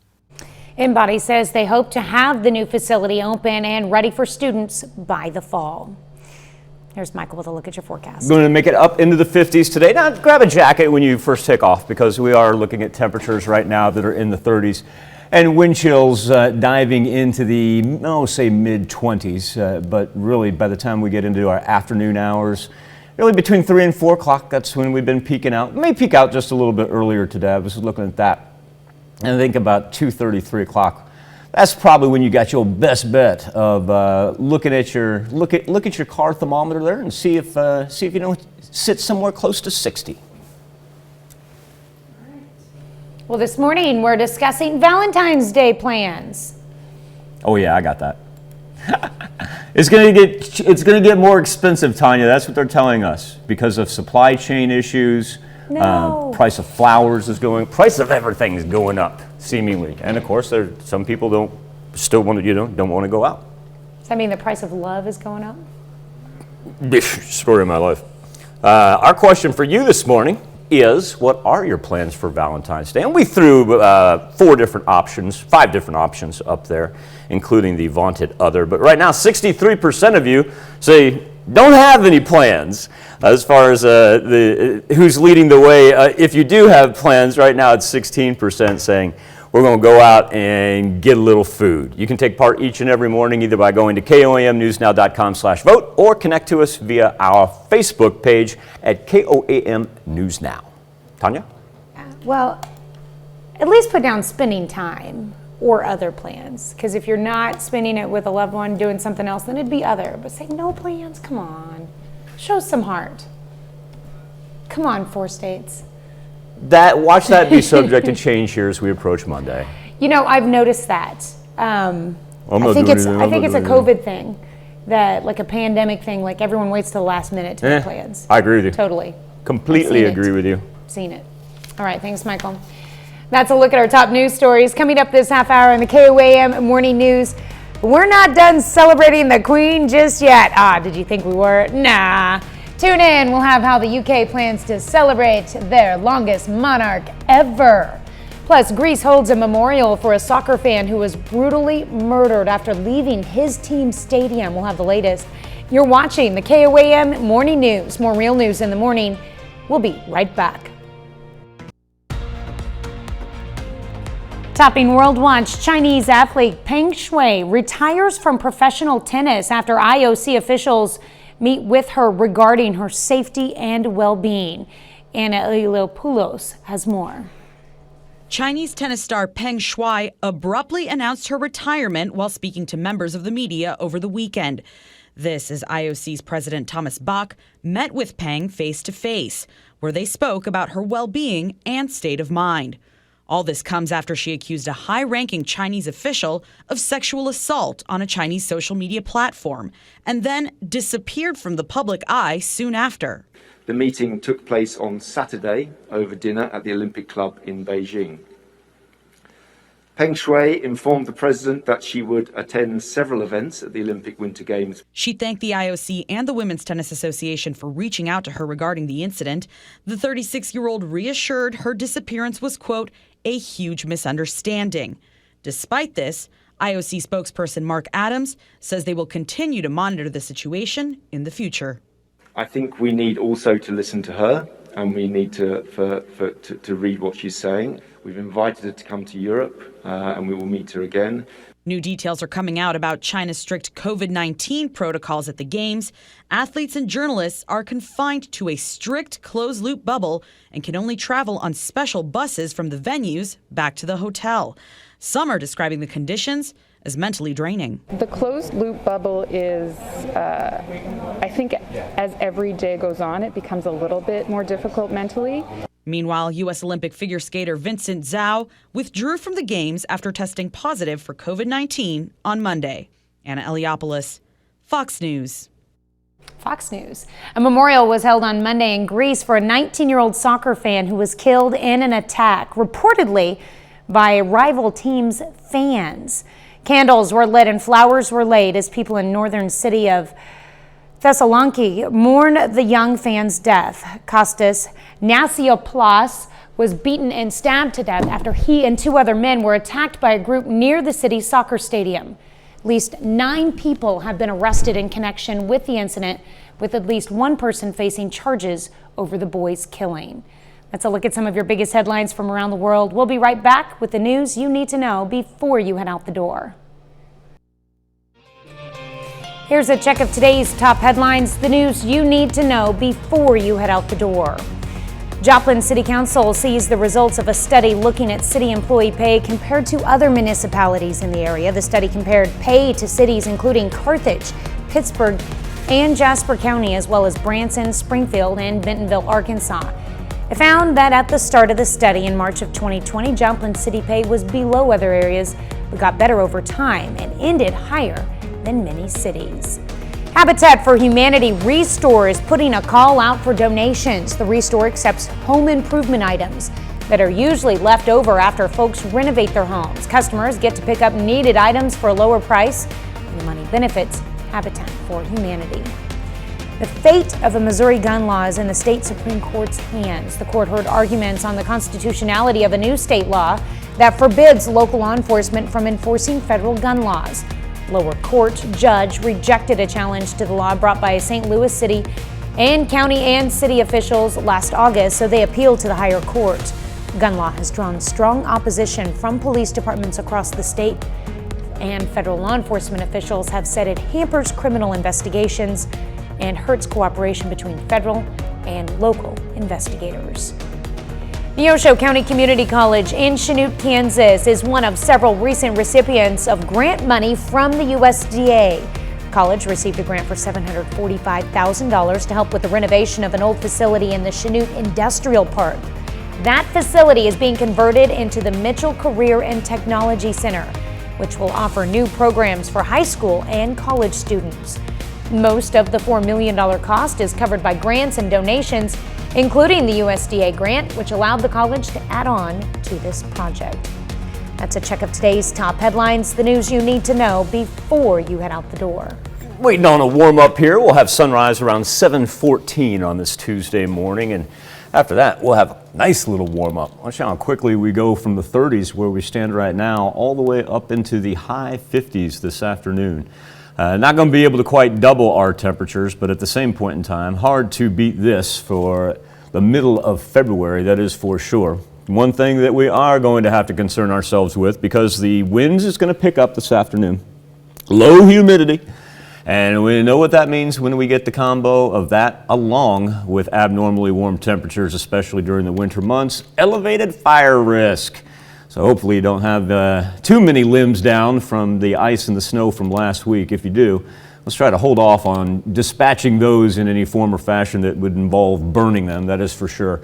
Inbody says they hope to have the new facility open and ready for students by the fall. Here's Michael with a look at your forecast. Going to make it up into the 50s today. Now, grab a jacket when you first take off because we are looking at temperatures right now that are in the 30s and wind chills diving into the, say mid-20s. But really, by the time we get into our afternoon hours, really between 3 and 4 o'clock, that's when we've been peaking out. We may peak out just a little bit earlier today. I was looking at that. And I think about 2:30, 3 o'clock. That's probably when you got your best bet of look at your car thermometer there and see if it sits somewhere close to 60. Well, this morning we're discussing Valentine's Day plans. Oh yeah, I got that. It's gonna get more expensive, Tanya. That's what they're telling us because of supply chain issues. No. Price of flowers is going, price of everything is going up, seemingly. And of course, some people don't want to go out. Does that mean the price of love is going up? Story of my life. Our question for you this morning is, what are your plans for Valentine's Day? And we threw 5 different options up there, including the vaunted other. But right now, 63% of you say don't have any plans. As far as who's leading the way, if you do have plans, right now it's 16% saying we're going to go out and get a little food. You can take part each and every morning either by going to KOAMnewsnow.com/vote or connect to us via our Facebook page at KOAM News Now. Tanya? Well, at least put down spending time or other plans. Because if you're not spending it with a loved one doing something else, then it'd be other. But say no plans, come on. Show some heart. Come on, 4 states. Watch that be subject to change here as we approach Monday. You know, I've noticed that. I think it's a COVID thing, that like a pandemic thing, like everyone waits till the last minute to make plans. I agree with you. Totally. Completely agree with you. Seen it. All right, thanks, Michael. That's a look at our top news stories. Coming up this half hour in the KOAM Morning News, we're not done celebrating the Queen just yet. Did you think we were? Nah. Tune in. We'll have how the UK plans to celebrate their longest monarch ever. Plus, Greece holds a memorial for a soccer fan who was brutally murdered after leaving his team's stadium. We'll have the latest. You're watching the KOAM Morning News. More real news in the morning. We'll be right back. Topping World Watch, Chinese athlete Peng Shuai retires from professional tennis after IOC officials meet with her regarding her safety and well-being. Anna Eliopoulos has more. Chinese tennis star Peng Shuai abruptly announced her retirement while speaking to members of the media over the weekend. This as IOC's president Thomas Bach met with Peng face-to-face, where they spoke about her well-being and state of mind. All this comes after she accused a high-ranking Chinese official of sexual assault on a Chinese social media platform and then disappeared from the public eye soon after. The meeting took place on Saturday over dinner at the Olympic Club in Beijing. Peng Shuai informed the president that she would attend several events at the Olympic Winter Games. She thanked the IOC and the Women's Tennis Association for reaching out to her regarding the incident. The 36-year-old reassured her disappearance was, quote, a huge misunderstanding. Despite this, IOC spokesperson Mark Adams says they will continue to monitor the situation in the future. I think we need also to listen to her, and we need to read what she's saying. We've invited her to come to Europe, and we will meet her again. New details are coming out about China's strict COVID-19 protocols at the Games. Athletes and journalists are confined to a strict closed-loop bubble and can only travel on special buses from the venues back to the hotel. Some are describing the conditions as mentally draining. The closed-loop bubble is, I think, as every day goes on, it becomes a little bit more difficult mentally. Meanwhile, U.S. Olympic figure skater Vincent Zhao withdrew from the Games after testing positive for COVID-19 on Monday. Anna Eliopoulos, Fox News. Fox News. A memorial was held on Monday in Greece for a 19-year-old soccer fan who was killed in an attack, reportedly by a rival team's fans. Candles were lit and flowers were laid as people in northern city of Thessaloniki mourn the young fan's death. Kostas Nasiopoulos was beaten and stabbed to death after he and 2 other men were attacked by a group near the city's soccer stadium. At least 9 people have been arrested in connection with the incident, with at least 1 person facing charges over the boy's killing. That's a look at some of your biggest headlines from around the world. We'll be right back with the news you need to know before you head out the door. Here's a check of today's top headlines, the news you need to know before you head out the door. Joplin City Council sees the results of a study looking at city employee pay compared to other municipalities in the area. The study compared pay to cities including Carthage, Pittsburgh, and Jasper County, as well as Branson, Springfield, and Bentonville, Arkansas. It found that at the start of the study in March of 2020, Joplin City pay was below other areas, but got better over time and ended higher than many cities. Habitat for Humanity Restore is putting a call out for donations. The Restore accepts home improvement items that are usually left over after folks renovate their homes. Customers get to pick up needed items for a lower price, and the money benefits Habitat for Humanity. The fate of a Missouri gun law is in the state Supreme Court's hands. The court heard arguments on the constitutionality of a new state law that forbids local law enforcement from enforcing federal gun laws. Lower court judge rejected a challenge to the law brought by St. Louis City and county and city officials last August, so they appealed to the higher court. Gun law has drawn strong opposition from police departments across the state, and federal law enforcement officials have said it hampers criminal investigations and hurts cooperation between federal and local investigators. Neosho County Community College in Chanute, Kansas is one of several recent recipients of grant money from the USDA. The college received a grant for $745,000 to help with the renovation of an old facility in the Chanute Industrial Park. That facility is being converted into the Mitchell Career and Technology Center, which will offer new programs for high school and college students. Most of the $4 million cost is covered by grants and donations, including the USDA grant, which allowed the college to add on to this project. That's a check of today's top headlines, the news you need to know before you head out the door. Waiting on a warm up here. We'll have sunrise around 7:14 on this Tuesday morning, and after that we'll have a nice little warm up. Watch how quickly we go from the 30s where we stand right now all the way up into the high 50s this afternoon. Not going to be able to quite double our temperatures, but at the same point in time, hard to beat this for the middle of February, that is for sure. One thing that we are going to have to concern ourselves with, because the winds is going to pick up this afternoon, low humidity, and we know what that means when we get the combo of that along with abnormally warm temperatures, especially during the winter months, elevated fire risk. So hopefully you don't have too many limbs down from the ice and the snow from last week. If you do, let's try to hold off on dispatching those in any form or fashion that would involve burning them, that is for sure.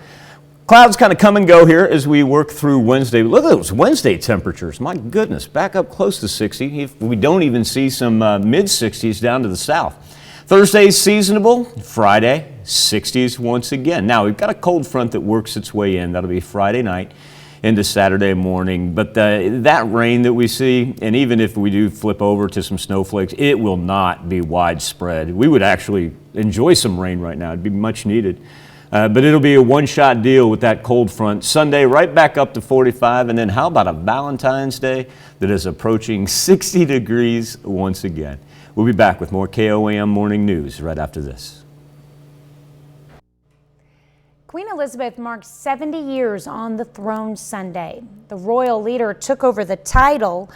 Clouds kind of come and go here as we work through Wednesday. Look at those Wednesday temperatures. My goodness, back up close to 60. If we don't even see some mid-60s down to the south. Thursday's seasonable. Friday, 60s once again. Now, we've got a cold front that works its way in. That'll be Friday night into Saturday morning, but that rain that we see, and even if we do flip over to some snowflakes, it will not be widespread. We would actually enjoy some rain right now. It'd be much needed. But it'll be a one-shot deal with that cold front. Sunday, right back up to 45, and then how about a Valentine's Day that is approaching 60 degrees once again. We'll be back with more KOAM Morning News right after this. Queen Elizabeth marked 70 years on the throne Sunday. The royal leader took over the title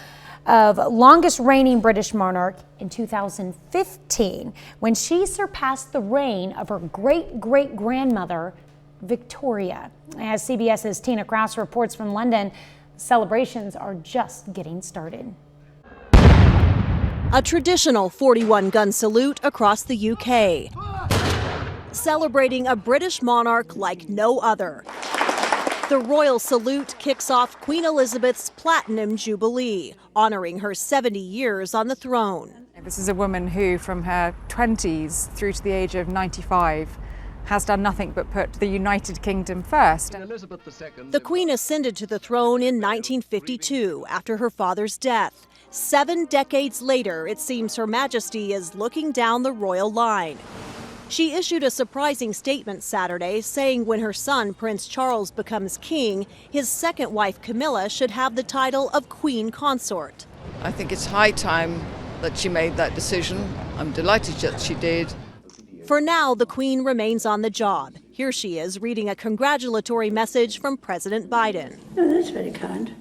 of longest reigning British monarch in 2015 when she surpassed the reign of her great-great-grandmother, Victoria. As CBS's Tina Krause reports from London, celebrations are just getting started. A traditional 41-gun salute across the UK, celebrating a British monarch like no other. The royal salute kicks off Queen Elizabeth's Platinum Jubilee, honoring her 70 years on the throne. This is a woman who, from her 20s through to the age of 95, has done nothing but put the United Kingdom first. The Queen ascended to the throne in 1952 after her father's death. 7 decades later, it seems Her Majesty is looking down the royal line. She issued a surprising statement Saturday saying when her son Prince Charles becomes king, his second wife Camilla should have the title of Queen Consort. I think it's high time that she made that decision. I'm delighted that she did. For now, the Queen remains on the job. Here she is reading a congratulatory message from President Biden. Oh, that's very kind.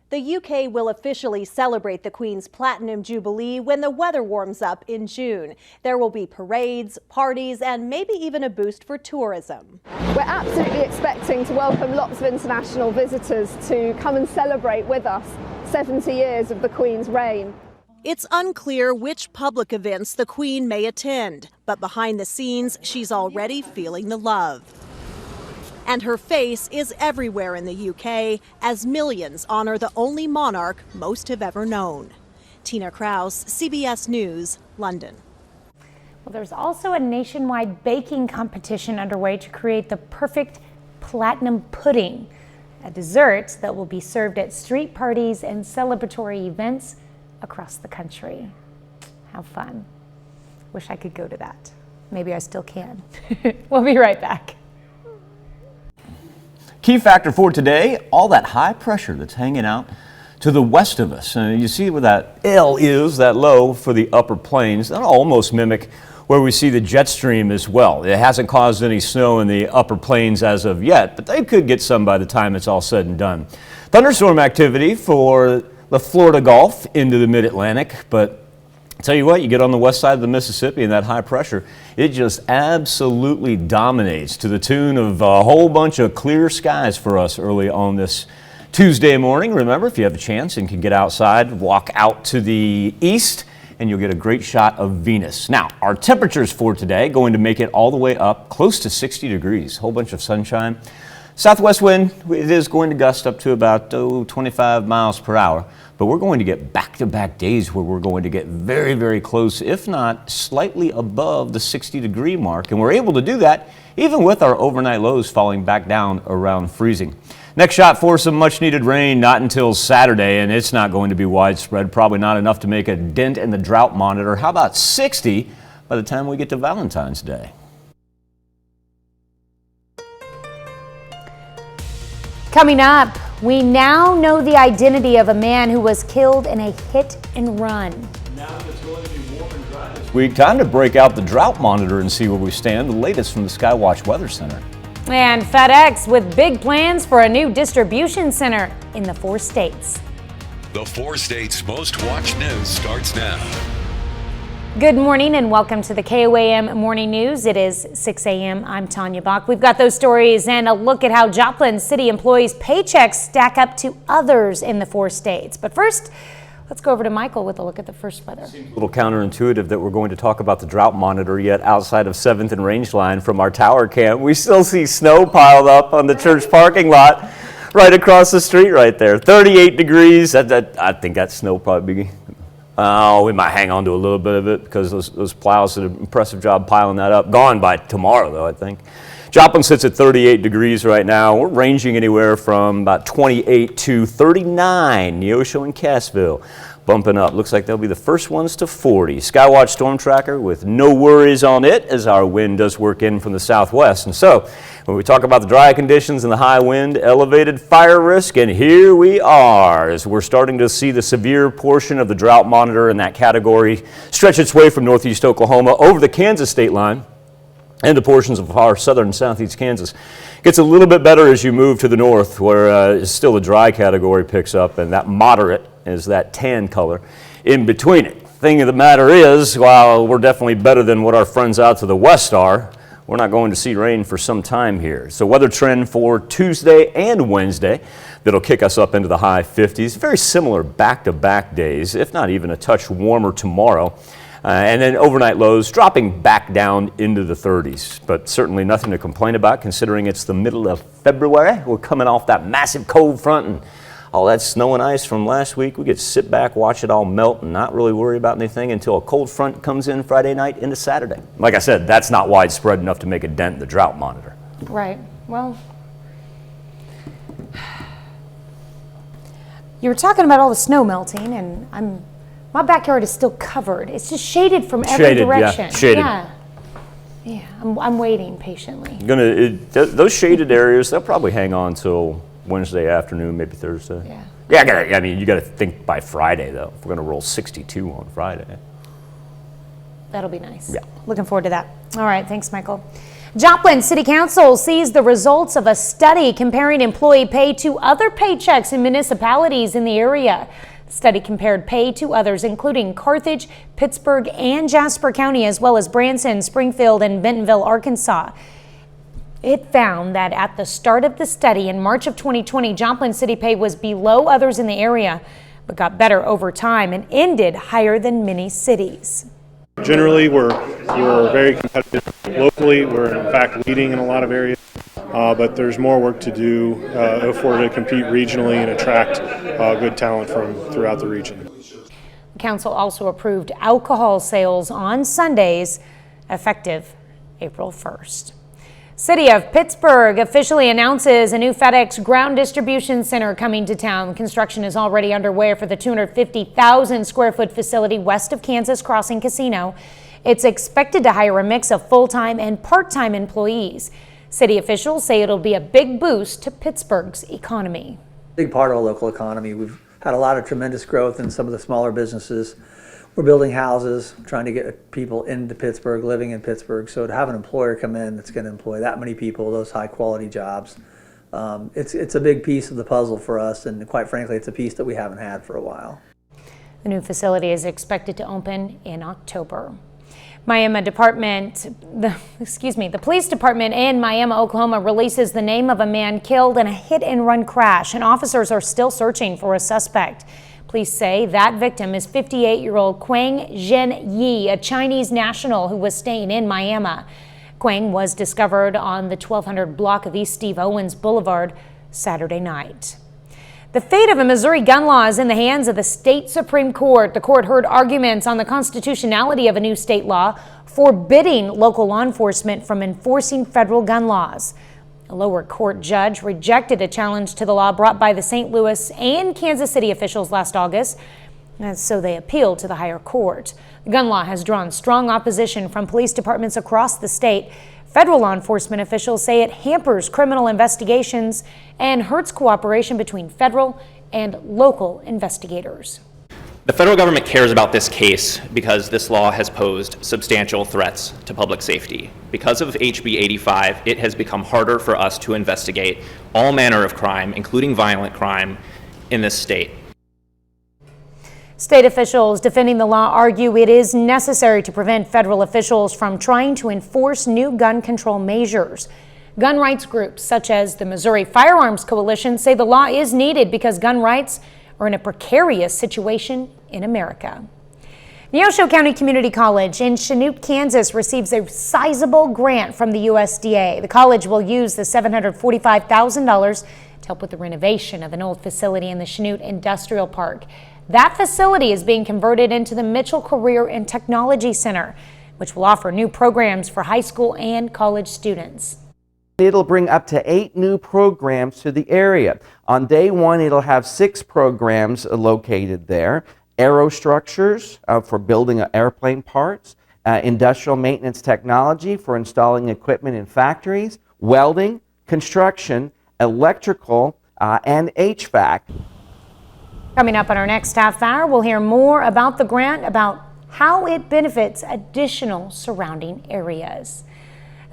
The UK will officially celebrate the Queen's Platinum Jubilee when the weather warms up in June. There will be parades, parties, and maybe even a boost for tourism. We're absolutely expecting to welcome lots of international visitors to come and celebrate with us 70 years of the Queen's reign. It's unclear which public events the Queen may attend, but behind the scenes, she's already feeling the love. And her face is everywhere in the UK as millions honor the only monarch most have ever known. Tina Krause, CBS News, London. Well, there's also a nationwide baking competition underway to create the perfect platinum pudding, a dessert that will be served at street parties and celebratory events across the country. How fun. Wish I could go to that. Maybe I still can. We'll be right back. Key factor for today, all that high pressure that's hanging out to the west of us. And you see where that L is, that low for the upper plains. That'll almost mimic where we see the jet stream as well. It hasn't caused any snow in the upper plains as of yet, but they could get some by the time it's all said and done. Thunderstorm activity for the Florida Gulf into the mid-Atlantic, but I'll tell you what, you get on the west side of the Mississippi and that high pressure, it just absolutely dominates to the tune of a whole bunch of clear skies for us early on this Tuesday morning. Remember, if you have a chance and can get outside, walk out to the east and you'll get a great shot of Venus. Now, our temperatures for today going to make it all the way up close to 60 degrees, whole bunch of sunshine. Southwest wind, it is going to gust up to about 25 miles per hour, but we're going to get back-to-back days where we're going to get very, very close, if not slightly above the 60-degree mark. And we're able to do that even with our overnight lows falling back down around freezing. Next shot for some much-needed rain, not until Saturday, and it's not going to be widespread, probably not enough to make a dent in the drought monitor. How about 60 by the time we get to Valentine's Day? Coming up, we now know the identity of a man who was killed in a hit and run. Now it's going to be warm and dry this week. Time to break out the drought monitor and see where we stand. The latest from the Skywatch Weather Center. And FedEx with big plans for a new distribution center in the 4 states. The 4 states' most watched news starts now. Good morning and welcome to the KOAM Morning News. It is 6 a.m. I'm Tanya Bach. We've got those stories and a look at how Joplin City employees' paychecks stack up to others in the 4 states. But first, let's go over to Michael with a look at the first weather. A little counterintuitive that we're going to talk about the drought monitor, yet outside of 7th and Rangeline from our tower camp, we still see snow piled up on the church parking lot right across the street right there. 38 degrees. I think that snow probably be... we might hang on to a little bit of it because those plows did an impressive job piling that up. Gone by tomorrow, though, I think. Joplin sits at 38 degrees right now. We're ranging anywhere from about 28 to 39. Neosho and Cassville bumping up. Looks like they'll be the first ones to 40. Skywatch Storm Tracker with no worries on it as our wind does work in from the southwest. And so when we talk about the dry conditions and the high wind, elevated fire risk, and here we are as we're starting to see the severe portion of the drought monitor in that category stretch its way from northeast Oklahoma over the Kansas state line and to portions of our southern and southeast Kansas. Gets a little bit better as you move to the north where still the dry category picks up, and that moderate is that tan color in between it. Thing of the matter is, while we're definitely better than what our friends out to the west are, we're not going to see rain for some time here. So weather trend for Tuesday and Wednesday that'll kick us up into the high 50s. Very similar back-to-back days, if not even a touch warmer tomorrow. And then overnight lows dropping back down into the 30s, but certainly nothing to complain about considering it's the middle of February. We're coming off that massive cold front and all that snow and ice from last week. We get to sit back, watch it all melt, and not really worry about anything until a cold front comes in Friday night into Saturday. Like I said, that's not widespread enough to make a dent in the drought monitor. Right. Well, you were talking about all the snow melting, and my backyard is still covered. It's just shaded from every direction. Yeah, shaded. Yeah, I'm waiting patiently. Those shaded areas, they'll probably hang on till Wednesday afternoon, maybe Thursday. Yeah, you got to think by Friday, though. If we're going to roll 62 on Friday. That'll be nice. Yeah. Looking forward to that. All right, thanks, Michael. Joplin City Council sees the results of a study comparing employee pay to other paychecks in municipalities in the area. The study compared pay to others, including Carthage, Pittsburgh, and Jasper County, as well as Branson, Springfield, and Bentonville, Arkansas. It found that at the start of the study in March of 2020, Joplin City pay was below others in the area, but got better over time and ended higher than many cities. Generally, we're very competitive locally. We're in fact leading in a lot of areas, but there's more work to do if we're to compete regionally and attract good talent from throughout the region. The council also approved alcohol sales on Sundays effective April 1st. City of Pittsburgh officially announces a new Fedex ground distribution center coming to town. Construction is already underway for the 250,000 square foot facility west of Kansas Crossing Casino. It's expected to hire a mix of full-time and part-time employees. City officials say it'll be a big boost to Pittsburgh's economy. Big part of our local economy. We've had a lot of tremendous growth in some of the smaller businesses. We're building houses, trying to get people into Pittsburgh, living in Pittsburgh. So to have an employer come in that's going to employ that many people, those high quality jobs, it's a big piece of the puzzle for us. And quite frankly, it's a piece that we haven't had for a while. The new facility is expected to open in October. The police department in Miami, Oklahoma releases the name of a man killed in a hit-and-run crash, and officers are still searching for a suspect. Police say that victim is 58-year-old Quang Zhen Yi, a Chinese national who was staying in Miami. Quang was discovered on the 1200 block of East Steve Owens Boulevard Saturday night. The fate of a Missouri gun law is in the hands of the state Supreme Court. The court heard arguments on the constitutionality of a new state law forbidding local law enforcement from enforcing federal gun laws. A lower court judge rejected a challenge to the law brought by the St. Louis and Kansas City officials last August, and so they appealed to the higher court. The gun law has drawn strong opposition from police departments across the state. Federal law enforcement officials say it hampers criminal investigations and hurts cooperation between federal and local investigators. The federal government cares about this case because this law has posed substantial threats to public safety. Because of HB 85, it has become harder for us to investigate all manner of crime, including violent crime, in this state. State officials defending the law argue it is necessary to prevent federal officials from trying to enforce new gun control measures. Gun rights groups such as the Missouri Firearms Coalition say the law is needed because gun rights are in a precarious situation in America. Neosho County Community College in Chanute, Kansas receives a sizable grant from the USDA. The college will use the $745,000 to help with the renovation of an old facility in the Chanute Industrial Park. That facility is being converted into the Mitchell Career and Technology Center, which will offer new programs for high school and college students. It'll bring up to 8 new programs to the area. On day one, it'll have 6 programs located there. Aerostructures for building airplane parts, industrial maintenance technology for installing equipment in factories, welding, construction, electrical, and HVAC. Coming up on our next half hour, we'll hear more about the grant, about how it benefits additional surrounding areas.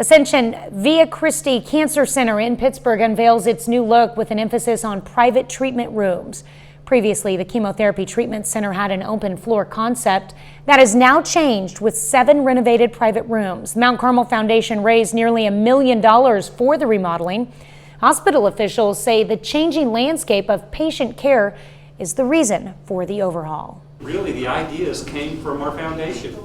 Ascension via Christie Cancer Center in Pittsburgh unveils its new look with an emphasis on private treatment rooms. Previously, the chemotherapy treatment center had an open floor concept that has now changed with 7 renovated private rooms. The Mount Carmel Foundation raised nearly $1 million for the remodeling. Hospital officials say the changing landscape of patient care is the reason for the overhaul. Really, the ideas came from our foundation.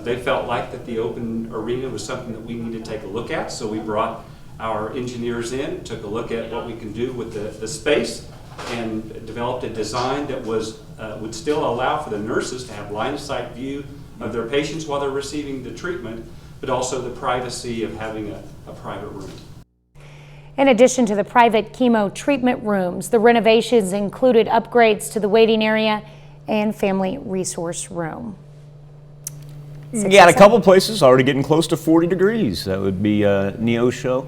They felt like that the open arena was something that we needed to take a look at, so we brought our engineers in, took a look at what we can do with the space, and developed a design that was would still allow for the nurses to have line of sight view of their patients while they're receiving the treatment, but also the privacy of having a private room. In addition to the private chemo treatment rooms, the renovations included upgrades to the waiting area and family resource room. Yeah, a couple places already getting close to 40 degrees. That would be Neosho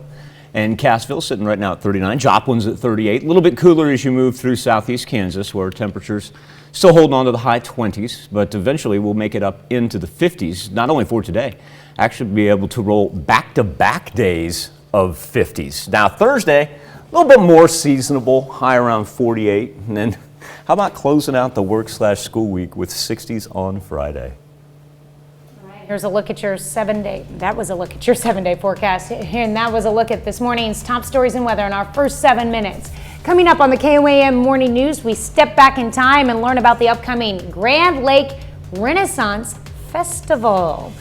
and Cassville sitting right now at 39. Joplin's at 38. A little bit cooler as you move through southeast Kansas, where temperatures still holding on to the high 20s, but eventually we'll make it up into the 50s, not only for today, actually be able to roll back-to-back days of 50s. Now Thursday, a little bit more seasonable, high around 48. And then how about closing out the work/school week with 60s on Friday? Here's a look at your 7-day, that was a look at your 7-day forecast, and that was a look at this morning's top stories and weather in our first 7 minutes. Coming up on the KOAM Morning News, we step back in time and learn about the upcoming Grand Lake Renaissance Festival.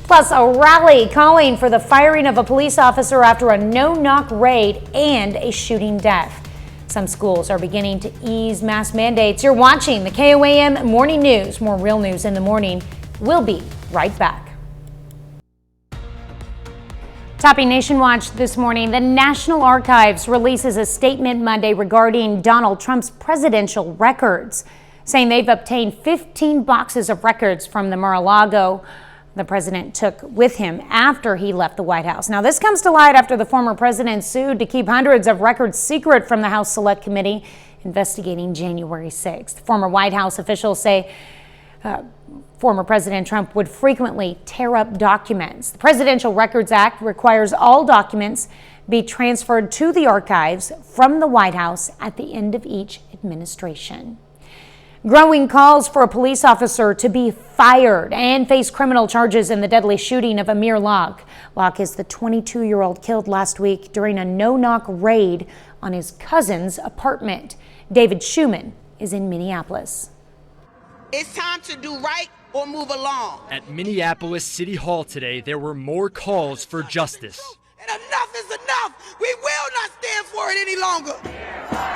Plus, a rally calling for the firing of a police officer after a no-knock raid and a shooting death. Some schools are beginning to ease mask mandates. You're watching the KOAM Morning News. More real news in the morning. We'll be right back. Topping Nation Watch this morning, the National Archives releases a statement Monday regarding Donald Trump's presidential records, saying they've obtained 15 boxes of records from the Mar-a-Lago the president took with him after he left the White House. Now, this comes to light after the former president sued to keep hundreds of records secret from the House Select Committee investigating January 6th. Former White House officials say former President Trump would frequently tear up documents. The Presidential Records Act requires all documents be transferred to the archives from the White House at the end of each administration. Growing calls for a police officer to be fired and face criminal charges in the deadly shooting of Amir Locke. Locke is the 22-year-old killed last week during a no-knock raid on his cousin's apartment. David Schumann is in Minneapolis. It's time to do right or move along. At Minneapolis City Hall today, there were more calls for justice. And enough is enough. We will not stand for it any longer.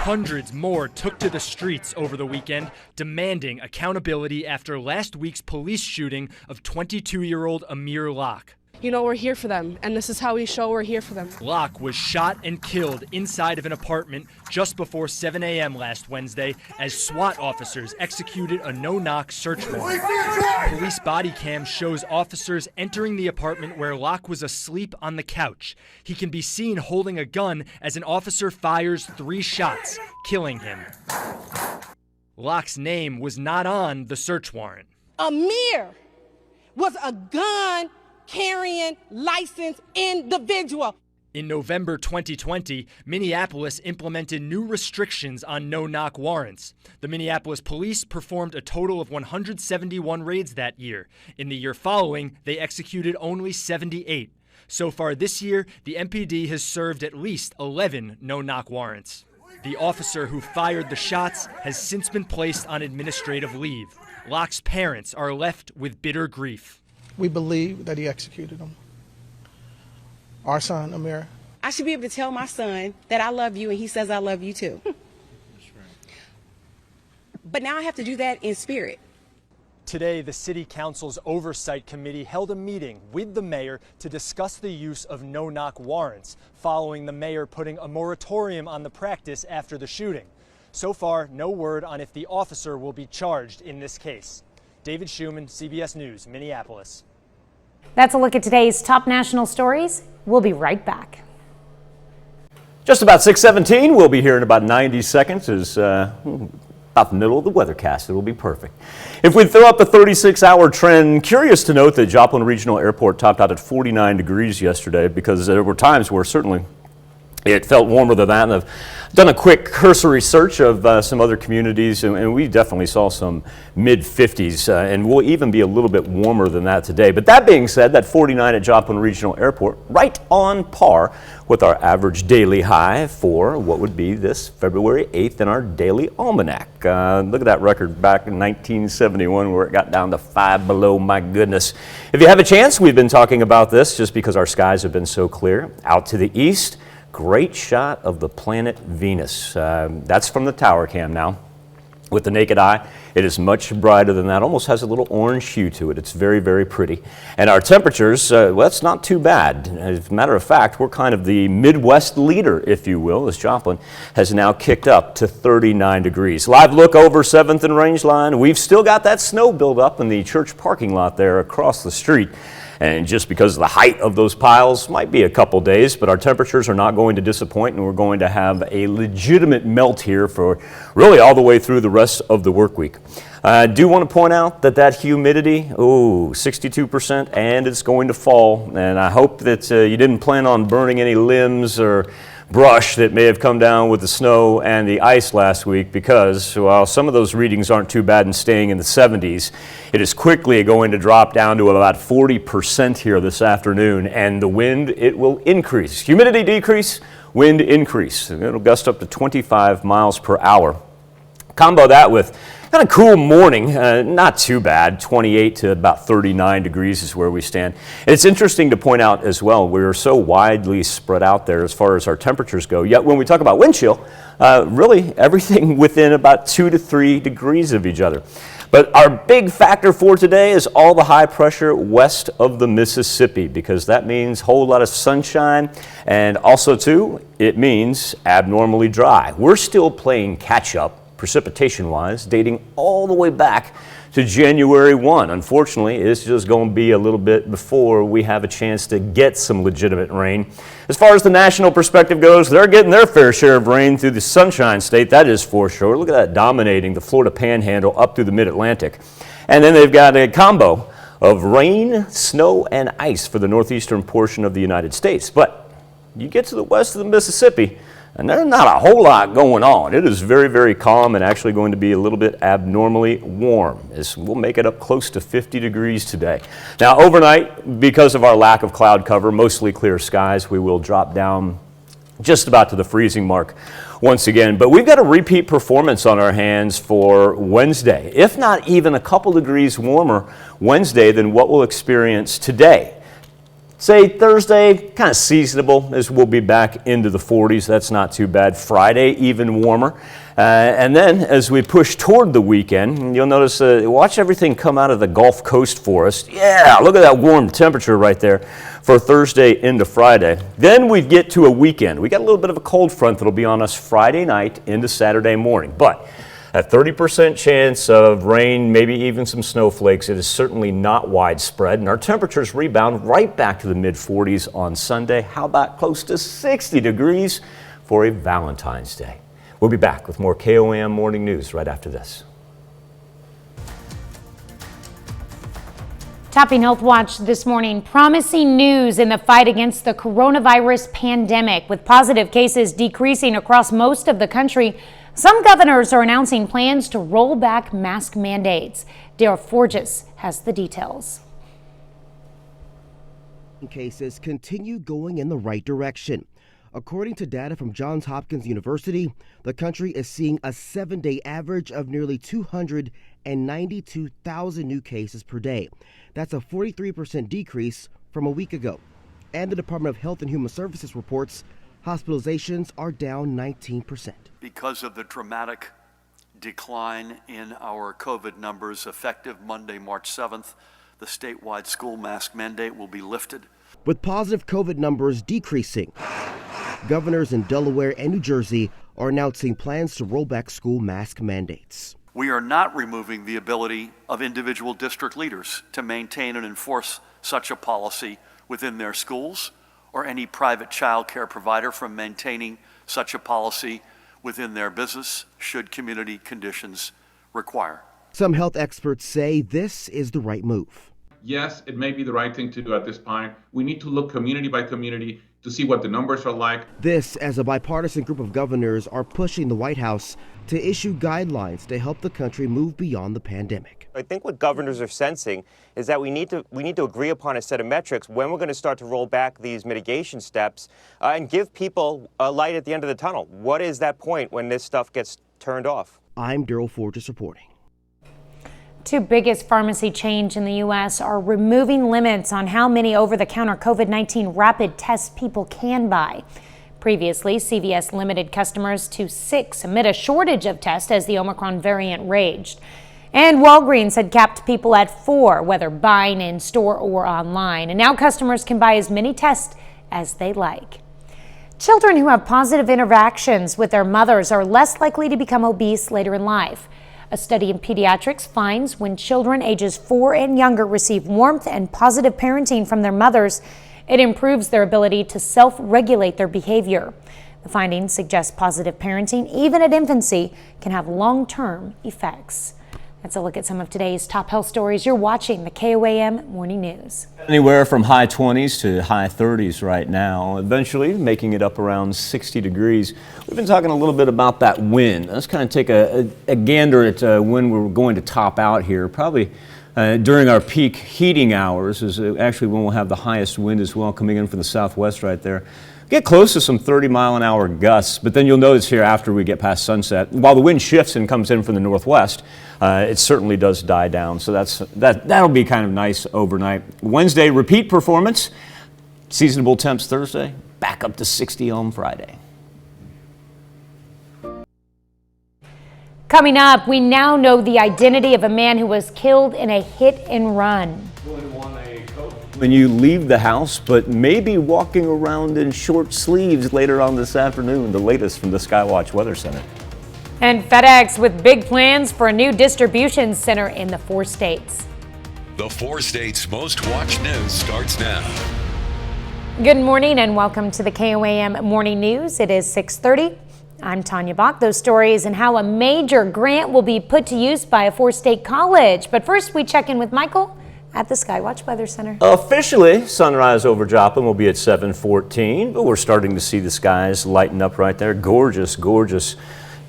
Hundreds more took to the streets over the weekend, demanding accountability after last week's police shooting of 22-year-old Amir Locke. You know, we're here for them, and this is how we show we're here for them. Locke was shot and killed inside of an apartment just before 7 a.m. last Wednesday as SWAT officers executed a no-knock search warrant. Police body cam shows officers entering the apartment where Locke was asleep on the couch. He can be seen holding a gun as an officer fires 3 shots, killing him. Locke's name was not on the search warrant. Amir was a gun-carrying licensed individual. In November 2020, Minneapolis implemented new restrictions on no-knock warrants. The Minneapolis police performed a total of 171 raids that year. In the year following, they executed only 78. So far this year, the MPD has served at least 11 no-knock warrants. The officer who fired the shots has since been placed on administrative leave. Locke's parents are left with bitter grief. We believe that he executed him. Our son, Amir. I should be able to tell my son that I love you and he says I love you too. That's right. But now I have to do that in spirit. Today, the City Council's Oversight Committee held a meeting with the mayor to discuss the use of no-knock warrants, following the mayor putting a moratorium on the practice after the shooting. So far, no word on if the officer will be charged in this case. David Schumann, CBS News, Minneapolis. That's a look at today's top national stories. We'll be right back. Just about 6:17. We'll be here in about 90 seconds. Is about the middle of the weathercast. It will be perfect. If we throw up the 36-hour trend, curious to note that Joplin Regional Airport topped out at 49 degrees yesterday, because there were times where certainly it felt warmer than that. And I've done a quick cursory search of some other communities, and we definitely saw some mid-50s, and we'll even be a little bit warmer than that today. But that being said, that 49 at Joplin Regional Airport, right on par with our average daily high for what would be this February 8th in our daily almanac. Look at that record back in 1971 where it got down to 5 below. My goodness. If you have a chance, we've been talking about this just because our skies have been so clear. Out to the east, great shot of the planet Venus. That's from the tower cam now. With the naked eye, it is much brighter than that. Almost has a little orange hue to it. It's very, very pretty. And our temperatures, well, it's not too bad. As a matter of fact, we're kind of the Midwest leader, if you will, as Joplin has now kicked up to 39 degrees. Live look over 7th and Rangeline. We've still got that snow build up in the church parking lot there across the street. And just because of the height of those piles, might be a couple days, but our temperatures are not going to disappoint, and we're going to have a legitimate melt here for really all the way through the rest of the work week. I do want to point out that that humidity, 62%, and it's going to fall. And I hope that you didn't plan on burning any limbs or brush that may have come down with the snow and the ice last week, because while some of those readings aren't too bad and staying in the 70s, it is quickly going to drop down to about 40% here this afternoon, and the wind, it will increase. Humidity decrease, wind increase. It'll gust up to 25 miles per hour. Combo that with kind of cool morning, not too bad, 28 to about 39 degrees is where we stand. And it's interesting to point out as well, we're so widely spread out there as far as our temperatures go, yet when we talk about wind chill, really everything within about 2 to 3 degrees of each other. But our big factor for today is all the high pressure west of the Mississippi, because that means a whole lot of sunshine, and also too, it means abnormally dry. We're still playing catch up precipitation wise, dating all the way back to January 1. Unfortunately, it's just going to be a little bit before we have a chance to get some legitimate rain. As far as the national perspective goes, they're getting their fair share of rain through the Sunshine State, that is for sure. Look at that, dominating the Florida Panhandle up through the Mid-Atlantic. And then they've got a combo of rain, snow, and ice for the northeastern portion of the United States. But you get to the west of the Mississippi, and there's not a whole lot going on. It is very, very calm and actually going to be a little bit abnormally warm. We'll make it up close to 50 degrees today. Now, overnight, because of our lack of cloud cover, mostly clear skies, we will drop down just about to the freezing mark once again. But we've got a repeat performance on our hands for Wednesday, if not even a couple degrees warmer Wednesday than what we'll experience today. Say Thursday, kind of seasonable, as we'll be back into the 40s. That's not too bad. Friday, even warmer. And then as we push toward the weekend, you'll notice, watch everything come out of the Gulf Coast for us. Yeah, look at that warm temperature right there for Thursday into Friday. Then we get to a weekend. We got a little bit of a cold front that'll be on us Friday night into Saturday morning. But a 30% chance of rain, maybe even some snowflakes. It is certainly not widespread, and our temperatures rebound right back to the mid-40s on Sunday. How about close to 60 degrees for a Valentine's Day? We'll be back with more KOAM Morning News right after this. Topping Health Watch this morning, promising news in the fight against the coronavirus pandemic. With positive cases decreasing across most of the country, some governors are announcing plans to roll back mask mandates. Dale Forges has the details. Cases continue going in the right direction. According to data from Johns Hopkins University, the country is seeing a 7-day average of nearly 292,000 new cases per day. That's a 43% decrease from a week ago. And the Department of Health and Human Services reports hospitalizations are down 19%. Because of the dramatic decline in our COVID numbers, effective Monday, March 7th, the statewide school mask mandate will be lifted. With positive COVID numbers decreasing, governors in Delaware and New Jersey are announcing plans to roll back school mask mandates. We are not removing the ability of individual district leaders to maintain and enforce such a policy within their schools, or any private child care provider from maintaining such a policy within their business should community conditions require. Some health experts say this is the right move. Yes, it may be the right thing to do at this point. We need to look community by community to see what the numbers are like. This as a bipartisan group of governors are pushing the White House to issue guidelines to help the country move beyond the pandemic. I think what governors are sensing is that we need to agree upon a set of metrics when we're going to start to roll back these mitigation steps and give people a light at the end of the tunnel. What is that point when this stuff gets turned off? I'm Daryl Forges reporting. Two biggest pharmacy chains in the U.S. are removing limits on how many over-the-counter COVID-19 rapid tests people can buy. Previously, CVS limited customers to 6 amid a shortage of tests as the Omicron variant raged. And Walgreens had capped people at 4, whether buying in store or online. And now customers can buy as many tests as they like. Children who have positive interactions with their mothers are less likely to become obese later in life. A study in pediatrics finds when children ages 4 and younger receive warmth and positive parenting from their mothers, it improves their ability to self-regulate their behavior. The findings suggest positive parenting, even at infancy, can have long-term effects. That's a look at some of today's top health stories. You're watching the KOAM Morning News. Anywhere from high 20s to high 30s right now, eventually making it up around 60 degrees. We've been talking a little bit about that wind. Let's kind of take a gander at when we're going to top out here. Probably during our peak heating hours is actually when we'll have the highest wind as well, coming in from the southwest right there. Get close to some 30-mile-an-hour gusts, but then you'll notice here after we get past sunset, while the wind shifts and comes in from the northwest, it certainly does die down. So that'll be kind of nice overnight. Wednesday, repeat performance. Seasonable temps Thursday, back up to 60 on Friday. Coming up, we now know the identity of a man who was killed in a hit and run. When you leave the house, but maybe walking around in short sleeves later on this afternoon, the latest from the Skywatch Weather Center. And FedEx with big plans for a new distribution center in the 4 states. The 4 states' most watched news starts now. Good morning and welcome to the KOAM Morning News. It is 6:30. I'm Tanya Bach. Those stories and how a major grant will be put to use by a 4-state college. But first, we check in with Michael at the Skywatch Weather Center. Officially, sunrise over Joplin will be at 7:14, but we're starting to see the skies lighten up right there. Gorgeous, gorgeous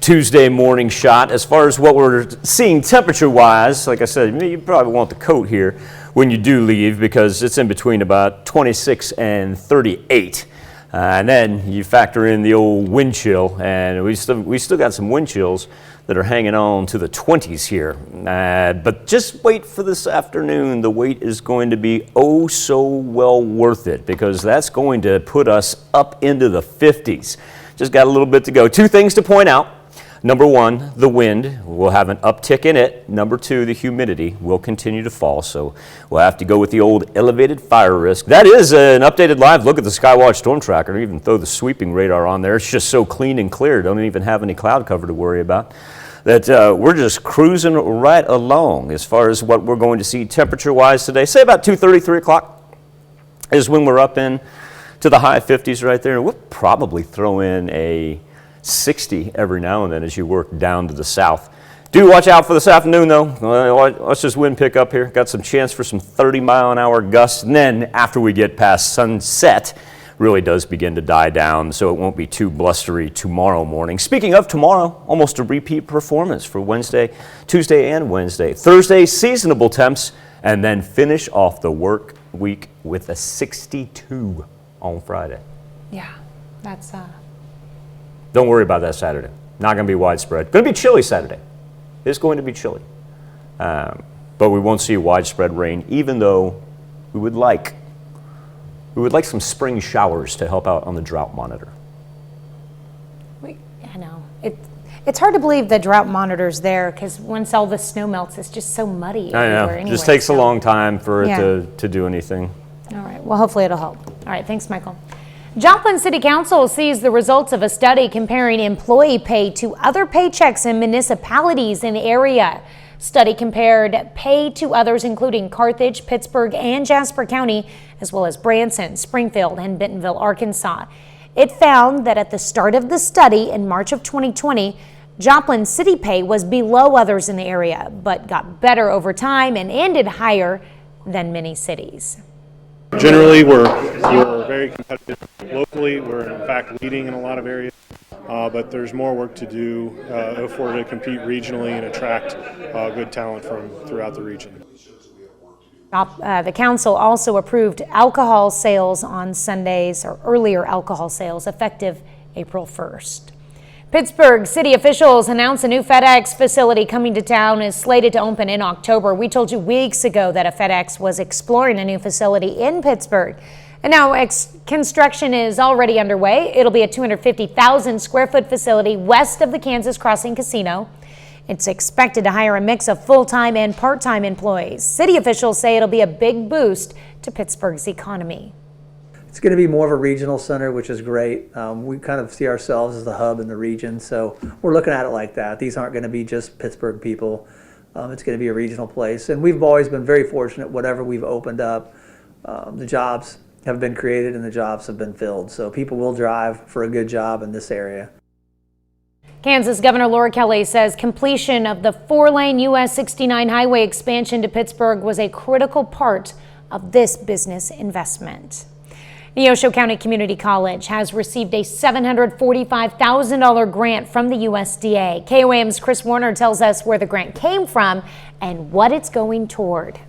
Tuesday morning shot. As far as what we're seeing temperature-wise, like I said, you probably want the coat here when you do leave because it's in between about 26 and 38. And then you factor in the old wind chill, and we still got some wind chills that are hanging on to the 20s here. But just wait for this afternoon. The wait is going to be oh so well worth it because that's going to put us up into the 50s. Just got a little bit to go. 2 things to point out. Number 1, the wind. We'll have an uptick in it. Number 2, the humidity will continue to fall. So we'll have to go with the old elevated fire risk. That is an updated live look at the Skywatch Storm Tracker. Even throw the sweeping radar on there. It's just so clean and clear. Don't even have any cloud cover to worry about. That we're just cruising right along as far as what we're going to see temperature-wise today. Say about 2:30, 3 o'clock is when we're up in to the high 50s right there. We'll probably throw in a 60 every now and then as you work down to the south. Do watch out for this afternoon though. Watch this wind pick up here. Got some chance for some 30-mile-an-hour gusts. And then after we get past sunset, really does begin to die down, so it won't be too blustery tomorrow morning. Speaking of tomorrow, almost a repeat performance for Wednesday, Tuesday, and Wednesday. Thursday, seasonable temps, and then finish off the work week with a 62 on Friday. Yeah, that's Don't worry about that Saturday. Not going to be widespread. Going to be chilly Saturday. It's going to be chilly. But we won't see widespread rain, even though we would like some spring showers to help out on the drought monitor. I know. It's hard to believe the drought monitor's there because once all the snow melts, it's just so muddy everywhere. It anyway, just takes a long time for it to do anything. All right. Well, hopefully it'll help. All right. Thanks, Michael. Joplin City Council sees the results of a study comparing employee pay to other paychecks in municipalities in the area. Study compared pay to others including Carthage, Pittsburgh, and Jasper County, as well as Branson, Springfield, and Bentonville, Arkansas. It found that at the start of the study in March of 2020, Joplin City pay was below others in the area, but got better over time and ended higher than many cities. Generally, we're very competitive locally. We're in fact leading in a lot of areas, but there's more work to do if we're to compete regionally and attract good talent from throughout the region. The council also approved alcohol sales on Sundays, or earlier alcohol sales, effective April 1st. Pittsburgh city officials announced a new FedEx facility coming to town is slated to open in October. We told you weeks ago that a FedEx was exploring a new facility in Pittsburgh. And now construction is already underway. It'll be a 250,000 square foot facility west of the Kansas Crossing Casino. It's expected to hire a mix of full-time and part-time employees. City officials say it'll be a big boost to Pittsburgh's economy. It's going to be more of a regional center, which is great. We kind of see ourselves as the hub in the region, so we're looking at it like that. These aren't going to be just Pittsburgh people. It's going to be a regional place, and we've always been very fortunate. Whatever we've opened up, the jobs have been created and the jobs have been filled. So people will drive for a good job in this area. Kansas Governor Laura Kelly says completion of the 4-lane US 69 highway expansion to Pittsburgh was a critical part of this business investment. Neosho County Community College has received a $745,000 grant from the USDA. KOAM's Chris Warner tells us where the grant came from and what it's going toward.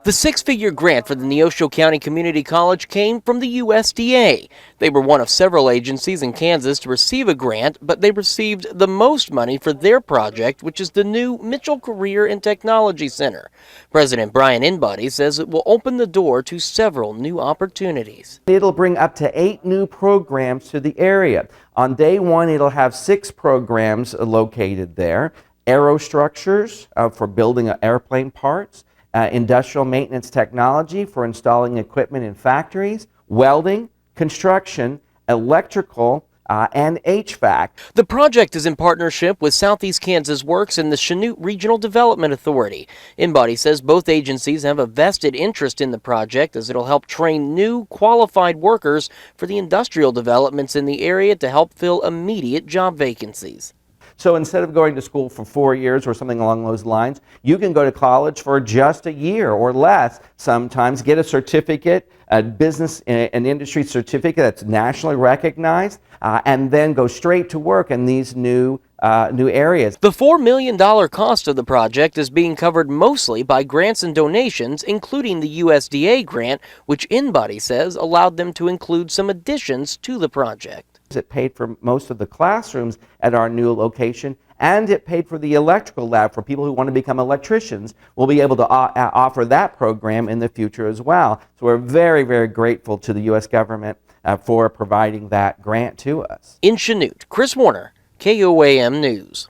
The 6-figure grant for the Neosho County Community College came from the USDA. They were one of several agencies in Kansas to receive a grant, but they received the most money for their project, which is the new Mitchell Career and Technology Center. President Brian Inbody says it will open the door to several new opportunities. It'll bring up to 8 new programs to the area. On day 1, it'll have 6 programs located there. aerostructures for building airplane parts, industrial maintenance technology for installing equipment in factories, welding, construction, electrical, and HVAC. The project is in partnership with Southeast Kansas Works and the Chanute Regional Development Authority. InBody says both agencies have a vested interest in the project as it'll help train new, qualified workers for the industrial developments in the area to help fill immediate job vacancies. So instead of going to school for 4 years or something along those lines, you can go to college for just a year or less, sometimes get a certificate, a business and industry certificate that's nationally recognized, and then go straight to work in these new areas. The $4 million cost of the project is being covered mostly by grants and donations, including the USDA grant, which InBody says allowed them to include some additions to the project. It paid for most of the classrooms at our new location, and it paid for the electrical lab for people who want to become electricians. We'll be able to offer that program in the future as well. So we're very, very grateful to the U.S. government for providing that grant to us. In Chanute, Chris Warner, KOAM News.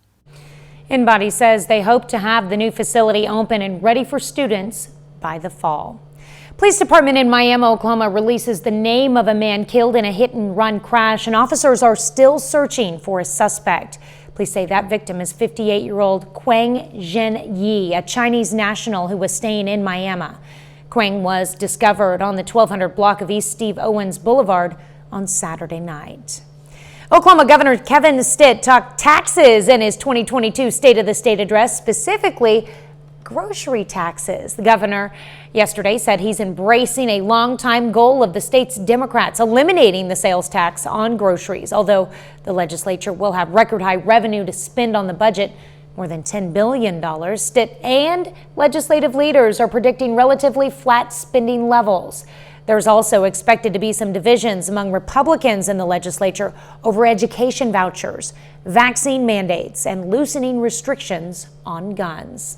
InBody says they hope to have the new facility open and ready for students by the fall. Police department in Miami, Oklahoma releases the name of a man killed in a hit-and-run crash, and officers are still searching for a suspect. Police say that victim is 58-year-old Quang Zhen Yi, a Chinese national who was staying in Miami. Quang was discovered on the 1200 block of East Steve Owens Boulevard on Saturday night. Oklahoma Governor Kevin Stitt talked taxes in his 2022 State of the State address, specifically grocery taxes. The governor yesterday said he's embracing a longtime goal of the state's Democrats, eliminating the sales tax on groceries. Although the legislature will have record high revenue to spend on the budget, more than $10 billion, Stitt and legislative leaders are predicting relatively flat spending levels. There's also expected to be some divisions among Republicans in the legislature over education vouchers, vaccine mandates, and loosening restrictions on guns.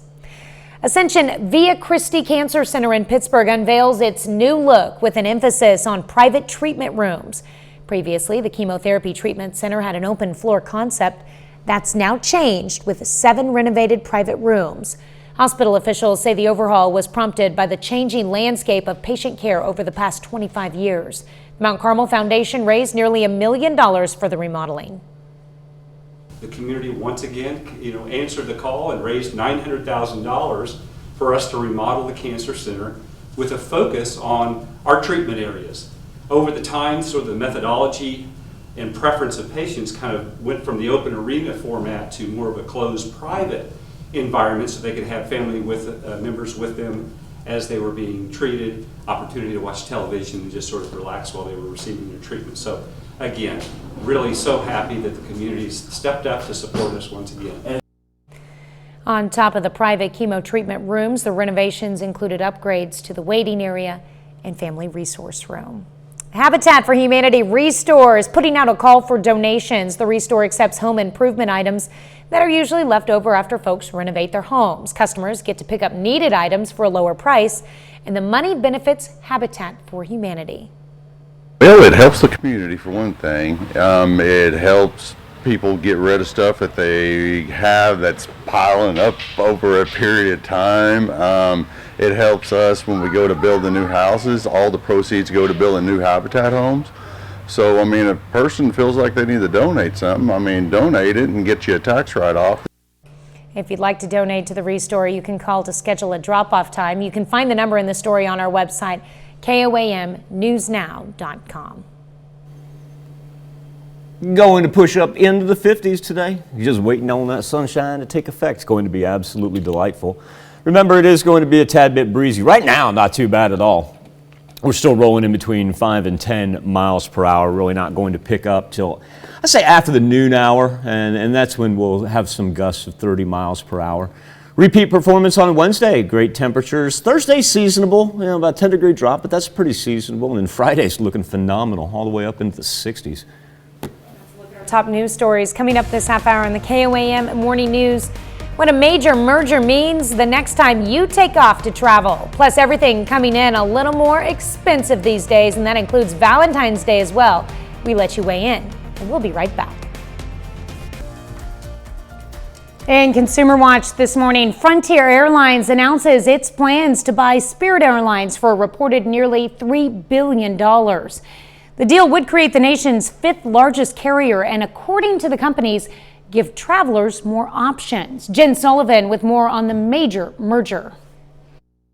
Ascension via Christie Cancer Center in Pittsburgh unveils its new look with an emphasis on private treatment rooms. Previously, the chemotherapy treatment center had an open floor concept. That's now changed with 7 renovated private rooms. Hospital officials say the overhaul was prompted by the changing landscape of patient care over the past 25 years. The Mount Carmel Foundation raised nearly $1 million for the remodeling. The community once again, answered the call and raised $900,000 for us to remodel the cancer center with a focus on our treatment areas. Over the time, sort of the methodology and preference of patients kind of went from the open arena format to more of a closed private environment so they could have family members with them as they were being treated, opportunity to watch television and just sort of relax while they were receiving their treatment. So again, really so happy that the community's stepped up to support us once again. On top of the private chemo treatment rooms, the renovations included upgrades to the waiting area and family resource room. Habitat for Humanity Restore is putting out a call for donations. The Restore accepts home improvement items that are usually left over after folks renovate their homes. Customers get to pick up needed items for a lower price, and the money benefits Habitat for Humanity. Well, it helps the community for one thing. It helps people get rid of stuff that they have that's piling up over a period of time. It helps us when we go to build the new houses. All the proceeds go to building new Habitat homes. So, if a person feels like they need to donate something, donate it and get you a tax write-off. If you'd like to donate to the Restore, you can call to schedule a drop-off time. You can find the number in the story on our website, KOAMnewsnow.com. Going to push up into the 50s today. You're just waiting on that sunshine to take effect. It's going to be absolutely delightful. Remember, it is going to be a tad bit breezy. Right now, not too bad at all. We're still rolling in between 5 and 10 miles per hour. Really not going to pick up till, I say, after the noon hour, and that's when we'll have some gusts of 30 miles per hour. Repeat performance on Wednesday, great temperatures. Thursday, seasonable, about a 10-degree drop, but that's pretty seasonable. And then Friday's looking phenomenal, all the way up into the 60s. Top news stories coming up this half hour on the KOAM Morning News. What a major merger means the next time you take off to travel. Plus everything coming in a little more expensive these days, and that includes Valentine's Day as well. We let you weigh in, and we'll be right back. In Consumer Watch this morning, Frontier Airlines announces its plans to buy Spirit Airlines for a reported nearly $3 billion. The deal would create the nation's 5th largest carrier and, according to the companies, give travelers more options. Jen Sullivan with more on the major merger.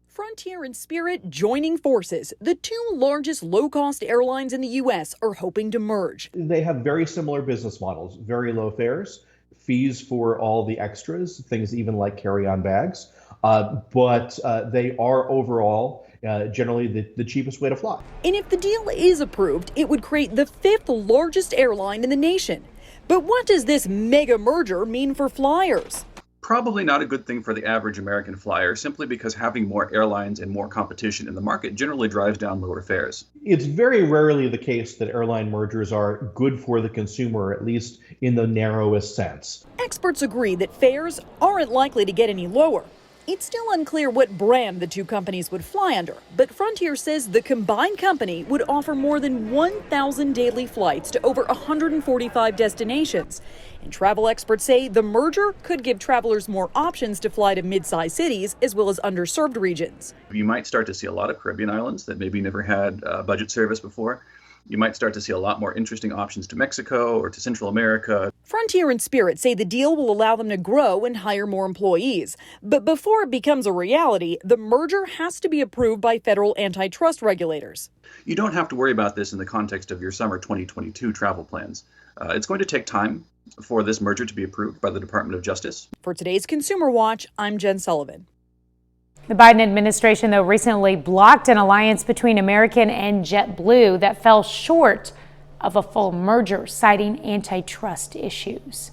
Frontier and Spirit joining forces. The two largest low-cost airlines in the U.S. are hoping to merge. They have very similar business models, very low fares, fees for all the extras, things even like carry-on bags, but they are overall generally the cheapest way to fly. And if the deal is approved, it would create the 5th largest airline in the nation. But what does this mega merger mean for flyers? Probably not a good thing for the average American flyer, simply because having more airlines and more competition in the market generally drives down lower fares. It's very rarely the case that airline mergers are good for the consumer, at least in the narrowest sense. Experts agree that fares aren't likely to get any lower. It's still unclear what brand the two companies would fly under, but Frontier says the combined company would offer more than 1,000 daily flights to over 145 destinations. And travel experts say the merger could give travelers more options to fly to mid-sized cities as well as underserved regions. You might start to see a lot of Caribbean islands that maybe never had budget service before. You might start to see a lot more interesting options to Mexico or to Central America. Frontier and Spirit say the deal will allow them to grow and hire more employees. But before it becomes a reality, the merger has to be approved by federal antitrust regulators. You don't have to worry about this in the context of your summer 2022 travel plans. It's going to take time for this merger to be approved by the Department of Justice. For today's Consumer Watch, I'm Jen Sullivan. The Biden administration, though, recently blocked an alliance between American and JetBlue that fell short of a full merger, citing antitrust issues.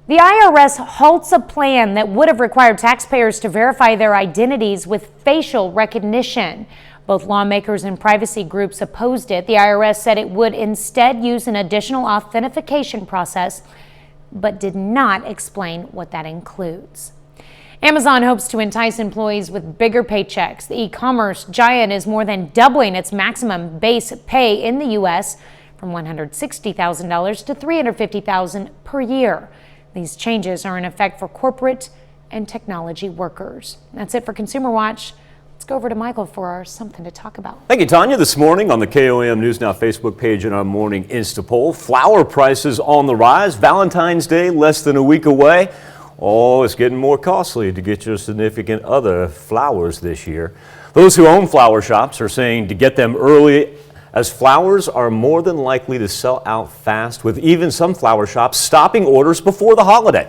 The IRS halts a plan that would have required taxpayers to verify their identities with facial recognition. Both lawmakers and privacy groups opposed it. The IRS said it would instead use an additional authentication process, but did not explain what that includes. Amazon hopes to entice employees with bigger paychecks. The e-commerce giant is more than doubling its maximum base pay in the U.S. from $160,000 to $350,000 per year. These changes are in effect for corporate and technology workers. That's it for Consumer Watch. Let's go over to Michael for our Something to Talk About. Thank you, Tanya. This morning on the KOAM News Now Facebook page and our morning Insta poll, flower prices on the rise. Valentine's Day less than a week away. Oh, it's getting more costly to get your significant other flowers this year. Those who own flower shops are saying to get them early, as flowers are more than likely to sell out fast, with even some flower shops stopping orders before the holiday.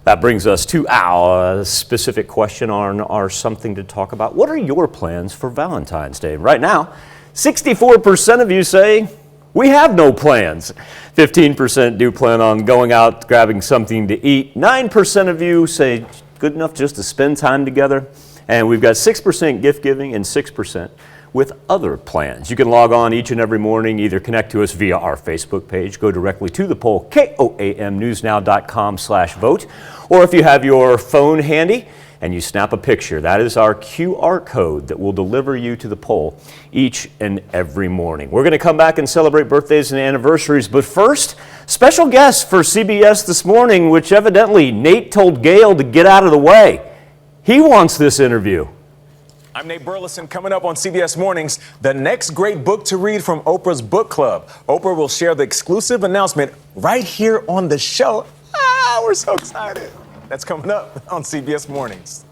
That brings us to our specific question on our Something to Talk About. What are your plans for Valentine's Day? Right now, 64% of you say we have no plans. 15% do plan on going out, grabbing something to eat. 9% of you say good enough just to spend time together. And we've got 6% gift giving and 6% with other plans. You can log on each and every morning, either connect to us via our Facebook page, go directly to the poll, koamnewsnow.com/vote, or if you have your phone handy and you snap a picture, that is our QR code that will deliver you to the poll each and every morning. We're going to come back and celebrate birthdays and anniversaries, but first, special guest for CBS this morning, which evidently Nate told Gail to get out of the way. He wants this interview. I'm Nate Burleson. Coming up on CBS Mornings, the next great book to read from Oprah's book club. Oprah will share the exclusive announcement right here on the show. We're so excited. That's coming up on CBS Mornings.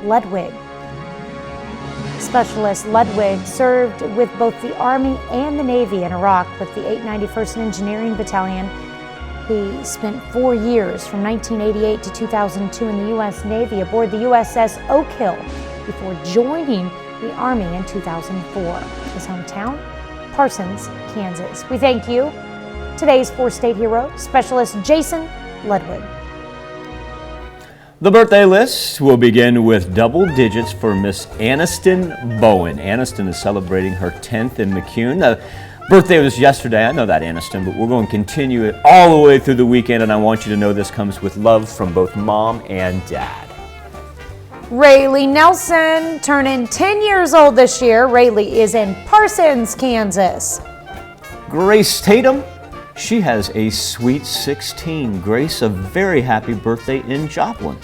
Ludwig. Specialist Ludwig served with both the Army and the Navy in Iraq with the 891st Engineering Battalion. He spent 4 years from 1988 to 2002 in the U.S. Navy aboard the USS Oak Hill before joining the Army in 2004. His hometown, Parsons, Kansas. We thank you, today's four-state hero, Specialist Jason Ludwig. The birthday list will begin with double digits for Miss Aniston Bowen. Aniston is celebrating her 10th in McCune. Birthday was yesterday, I know that, Aniston, but we're going to continue it all the way through the weekend, and I want you to know this comes with love from both Mom and Dad. Rayleigh Nelson turning 10 years old this year. Rayleigh is in Parsons, Kansas. Grace Tatum, she has a sweet 16. Grace, a very happy birthday in Joplin.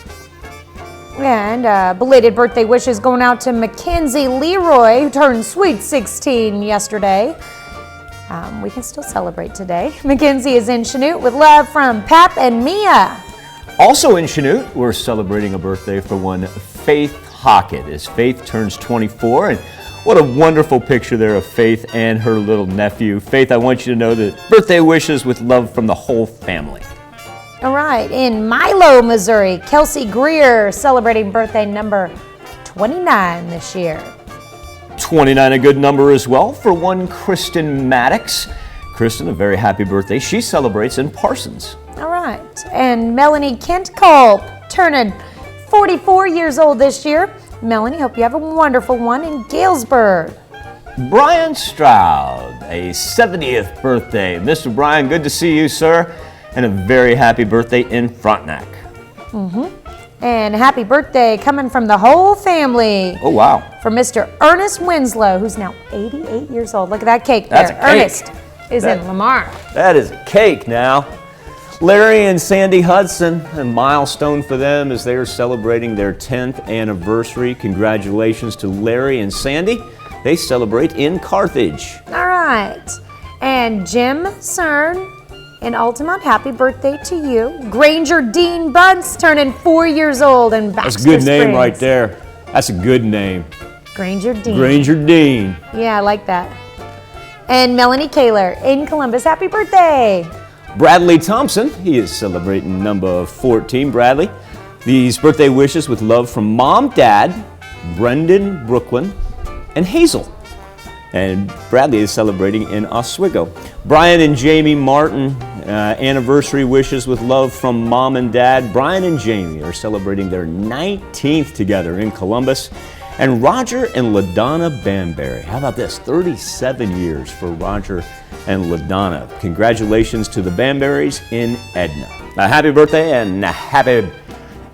And belated birthday wishes going out to Mackenzie Leroy, who turned sweet 16 yesterday. We can still celebrate today. Mackenzie is in Chanute with love from Pap and Mia. Also in Chanute, we're celebrating a birthday for one Faith Hockett, as Faith turns 24. And what a wonderful picture there of Faith and her little nephew. Faith, I want you to know that birthday wishes with love from the whole family. All right, in Milo, Missouri, Kelsey Greer celebrating birthday number 29 this year. 29, a good number as well for one Kristen Maddox. Kristen, a very happy birthday. She celebrates in Parsons. All right, and Melanie Kent Culp turning 44 years old this year. Melanie, hope you have a wonderful one in Galesburg. Brian Stroud, a 70th birthday. Mr. Brian, good to see you, sir. And a very happy birthday in Frontenac. And happy birthday coming from the whole family. Oh, wow. For Mr. Ernest Winslow, who's now 88 years old. Look at that cake That's there. a cake. Ernest is in Lamar. That is a cake now. Larry and Sandy Hudson, a milestone for them as they are celebrating their 10th anniversary. Congratulations to Larry and Sandy. They celebrate in Carthage. All right. And Jim Cern in Altamont, happy birthday to you. Granger Dean Bunce turning 4 years old in Baxter That's a good name Springs. right there. That's a good name. Granger Dean. Granger Dean. Yeah, I like that. And Melanie Kaler in Columbus, happy birthday. Bradley Thompson, he is celebrating number 14. Bradley, these birthday wishes with love from Mom, Dad, Brendan, Brooklyn, and Hazel. And Bradley is celebrating in Oswego. Brian and Jamie Martin, anniversary wishes with love from Mom and Dad. Brian and Jamie are celebrating their 19th together in Columbus. And Roger and LaDonna Banbury. How about this? 37 years for Roger and LaDonna. Congratulations to the Banburys in Edna. Happy birthday and happy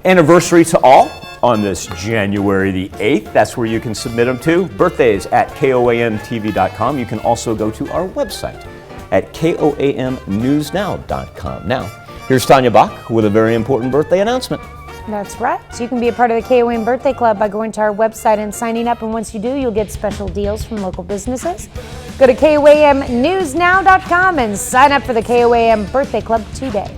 anniversary to all on this January the 8th. That's where you can submit them to. Birthdays at KOAMTV.com. You can also go to our website at KOAMNewsNow.com. Now, here's Tanya Bach with a very important birthday announcement. That's right. So you can be a part of the KOAM Birthday Club by going to our website and signing up. And once you do, you'll get special deals from local businesses. Go to KOAMNewsNow.com and sign up for the KOAM Birthday Club today.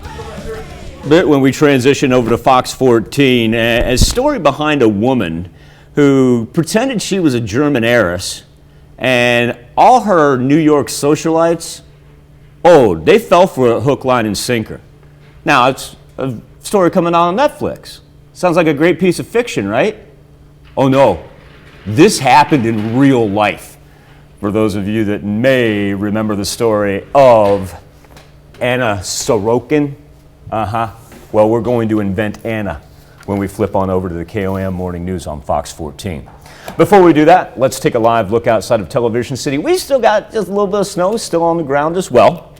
But when we transition over to Fox 14, a story behind a woman who pretended she was a German heiress, and all her New York socialites, they fell for a hook, line, and sinker. Now, it's a story coming out on Netflix. Sounds like a great piece of fiction, right? Oh no, this happened in real life. For those of you that may remember the story of Anna Sorokin. Well, we're going to invent Anna when we flip on over to the KOAM Morning News on Fox 14. Before we do that, let's take a live look outside of Television City. We still got just a little bit of snow still on the ground as well.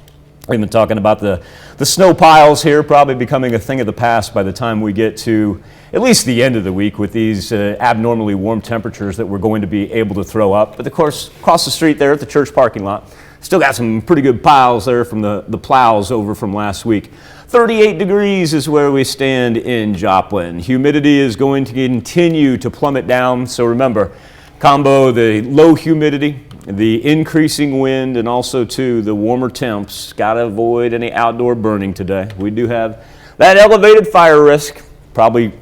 We've been talking about the snow piles here probably becoming a thing of the past by the time we get to at least the end of the week with these abnormally warm temperatures that we're going to be able to throw up. But of course, across the street there at the church parking lot, still got some pretty good piles there from the plows over from last week. 38 degrees is where we stand in Joplin. Humidity is going to continue to plummet down. So remember, combo the low humidity, the increasing wind, and also too the warmer temps. Got to avoid any outdoor burning today. We do have that elevated fire risk. Probably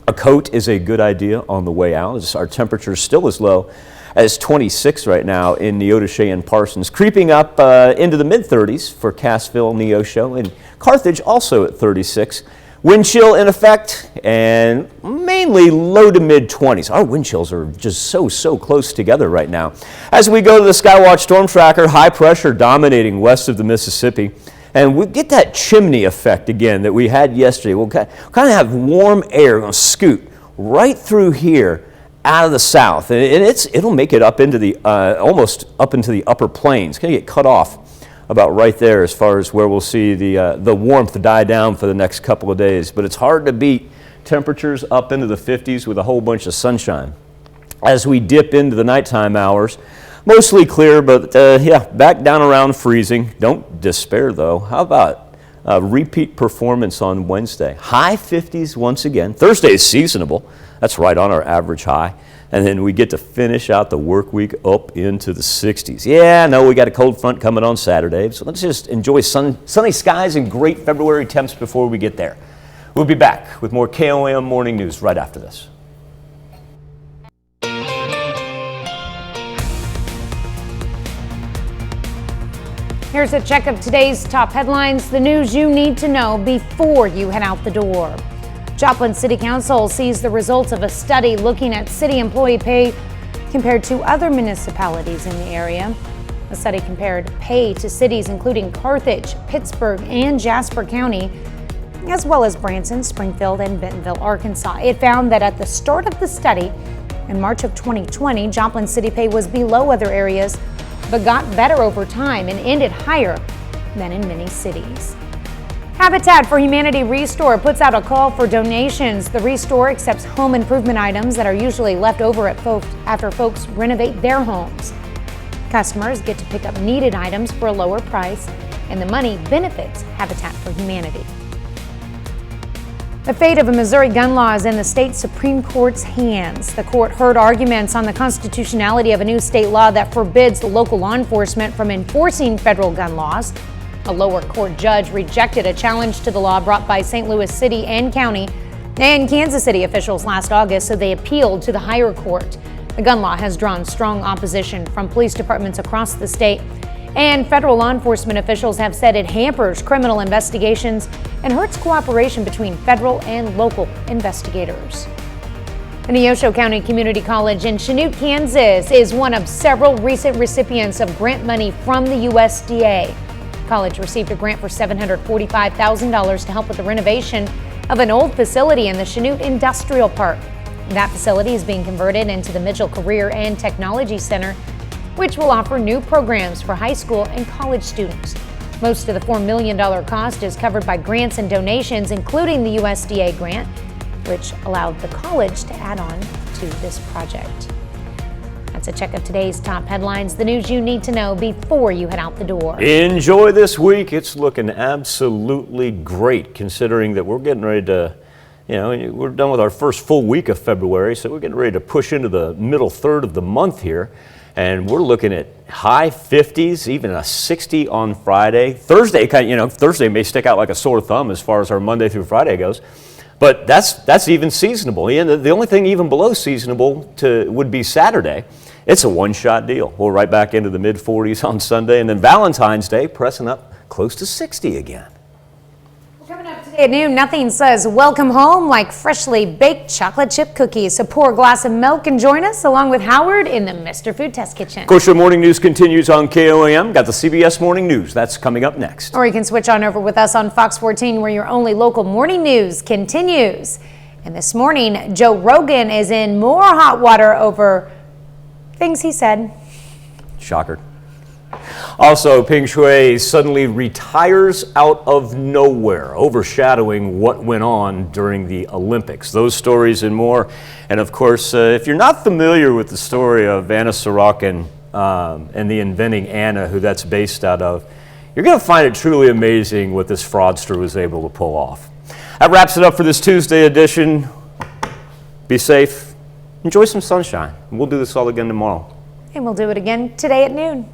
a coat is a good idea on the way out, as our temperature is still as low as 26 right now in Neosho and Parsons, creeping up into the mid-30s for Cassville, Neosho, and Carthage also at 36. Wind chill in effect, and mainly low to mid-20s. Our wind chills are just so close together right now. As we go to the Skywatch Storm Tracker, high pressure dominating west of the Mississippi. And we get that chimney effect again that we had yesterday. We'll kind of have warm air going to scoot right through here out of the south. And it'll make it up into the, almost up into the upper plains. It's going to get cut off about right there as far as where we'll see the warmth die down for the next couple of days. But it's hard to beat temperatures up into the 50s with a whole bunch of sunshine. As we dip into the nighttime hours, mostly clear, but yeah, back down around freezing. Don't despair though. How about repeat performance on Wednesday? High 50s once again. Thursday is seasonable. That's right on our average high. And then we get to finish out the work week up into the 60s. Yeah, I know we got a cold front coming on Saturday, so let's just enjoy sunny skies and great February temps before we get there. We'll be back with more KOAM Morning News right after this. Here's a check of today's top headlines, the news you need to know before you head out the door. Joplin City Council sees the results of a study looking at city employee pay compared to other municipalities in the area. The study compared pay to cities including Carthage, Pittsburgh, and Jasper County, as well as Branson, Springfield, and Bentonville, Arkansas. It found that at the start of the study, in March of 2020, Joplin City pay was below other areas, but got better over time and ended higher than in many cities. Habitat for Humanity Restore puts out a call for donations. The Restore accepts home improvement items that are usually left over after folks renovate their homes. Customers get to pick up needed items for a lower price, and the money benefits Habitat for Humanity. The fate of a Missouri gun law is in the state Supreme Court's hands. The court heard arguments on the constitutionality of a new state law that forbids local law enforcement from enforcing federal gun laws. A lower court judge rejected a challenge to the law brought by St. Louis City and County and Kansas City officials last August, so they appealed to the higher court. The gun law has drawn strong opposition from police departments across the state, and federal law enforcement officials have said it hampers criminal investigations and hurts cooperation between federal and local investigators. The Neosho County Community College in Chanute, Kansas is one of several recent recipients of grant money from the USDA. College received a grant for $745,000 to help with the renovation of an old facility in the Chanute Industrial Park. That facility is being converted into the Mitchell Career and Technology Center, which will offer new programs for high school and college students. Most of the $4 million cost is covered by grants and donations, including the USDA grant, which allowed the college to add on to this project. That's a check of today's top headlines, the news you need to know before you head out the door. Enjoy this week. It's looking absolutely great considering that we're getting ready to, we're done with our first full week of February, so we're getting ready to push into the middle third of the month here. And we're looking at high 50s, even a 60 on Friday. Thursday, Thursday may stick out like a sore thumb as far as our Monday through Friday goes. But that's even seasonable. And the only thing even below seasonable would be Saturday. It's a one-shot deal. We're right back into the mid-40s on Sunday, and then Valentine's Day pressing up close to 60 again. Coming up today at noon, nothing says welcome home like freshly baked chocolate chip cookies. So pour a glass of milk and join us along with Howard in the Mr. Food Test Kitchen. Of course, your morning news continues on KOAM. Got the CBS Morning News. That's coming up next. Or you can switch on over with us on Fox 14, where your only local morning news continues. And this morning, Joe Rogan is in more hot water over things he said. Shocker. Also, Ping Shui suddenly retires out of nowhere, overshadowing what went on during the Olympics. Those stories and more. And of course, if you're not familiar with the story of Anna Sorokin and the Inventing Anna, who that's based out of, you're going to find it truly amazing what this fraudster was able to pull off. That wraps it up for this Tuesday edition. Be safe. Enjoy some sunshine. We'll do this all again tomorrow. And we'll do it again today at noon.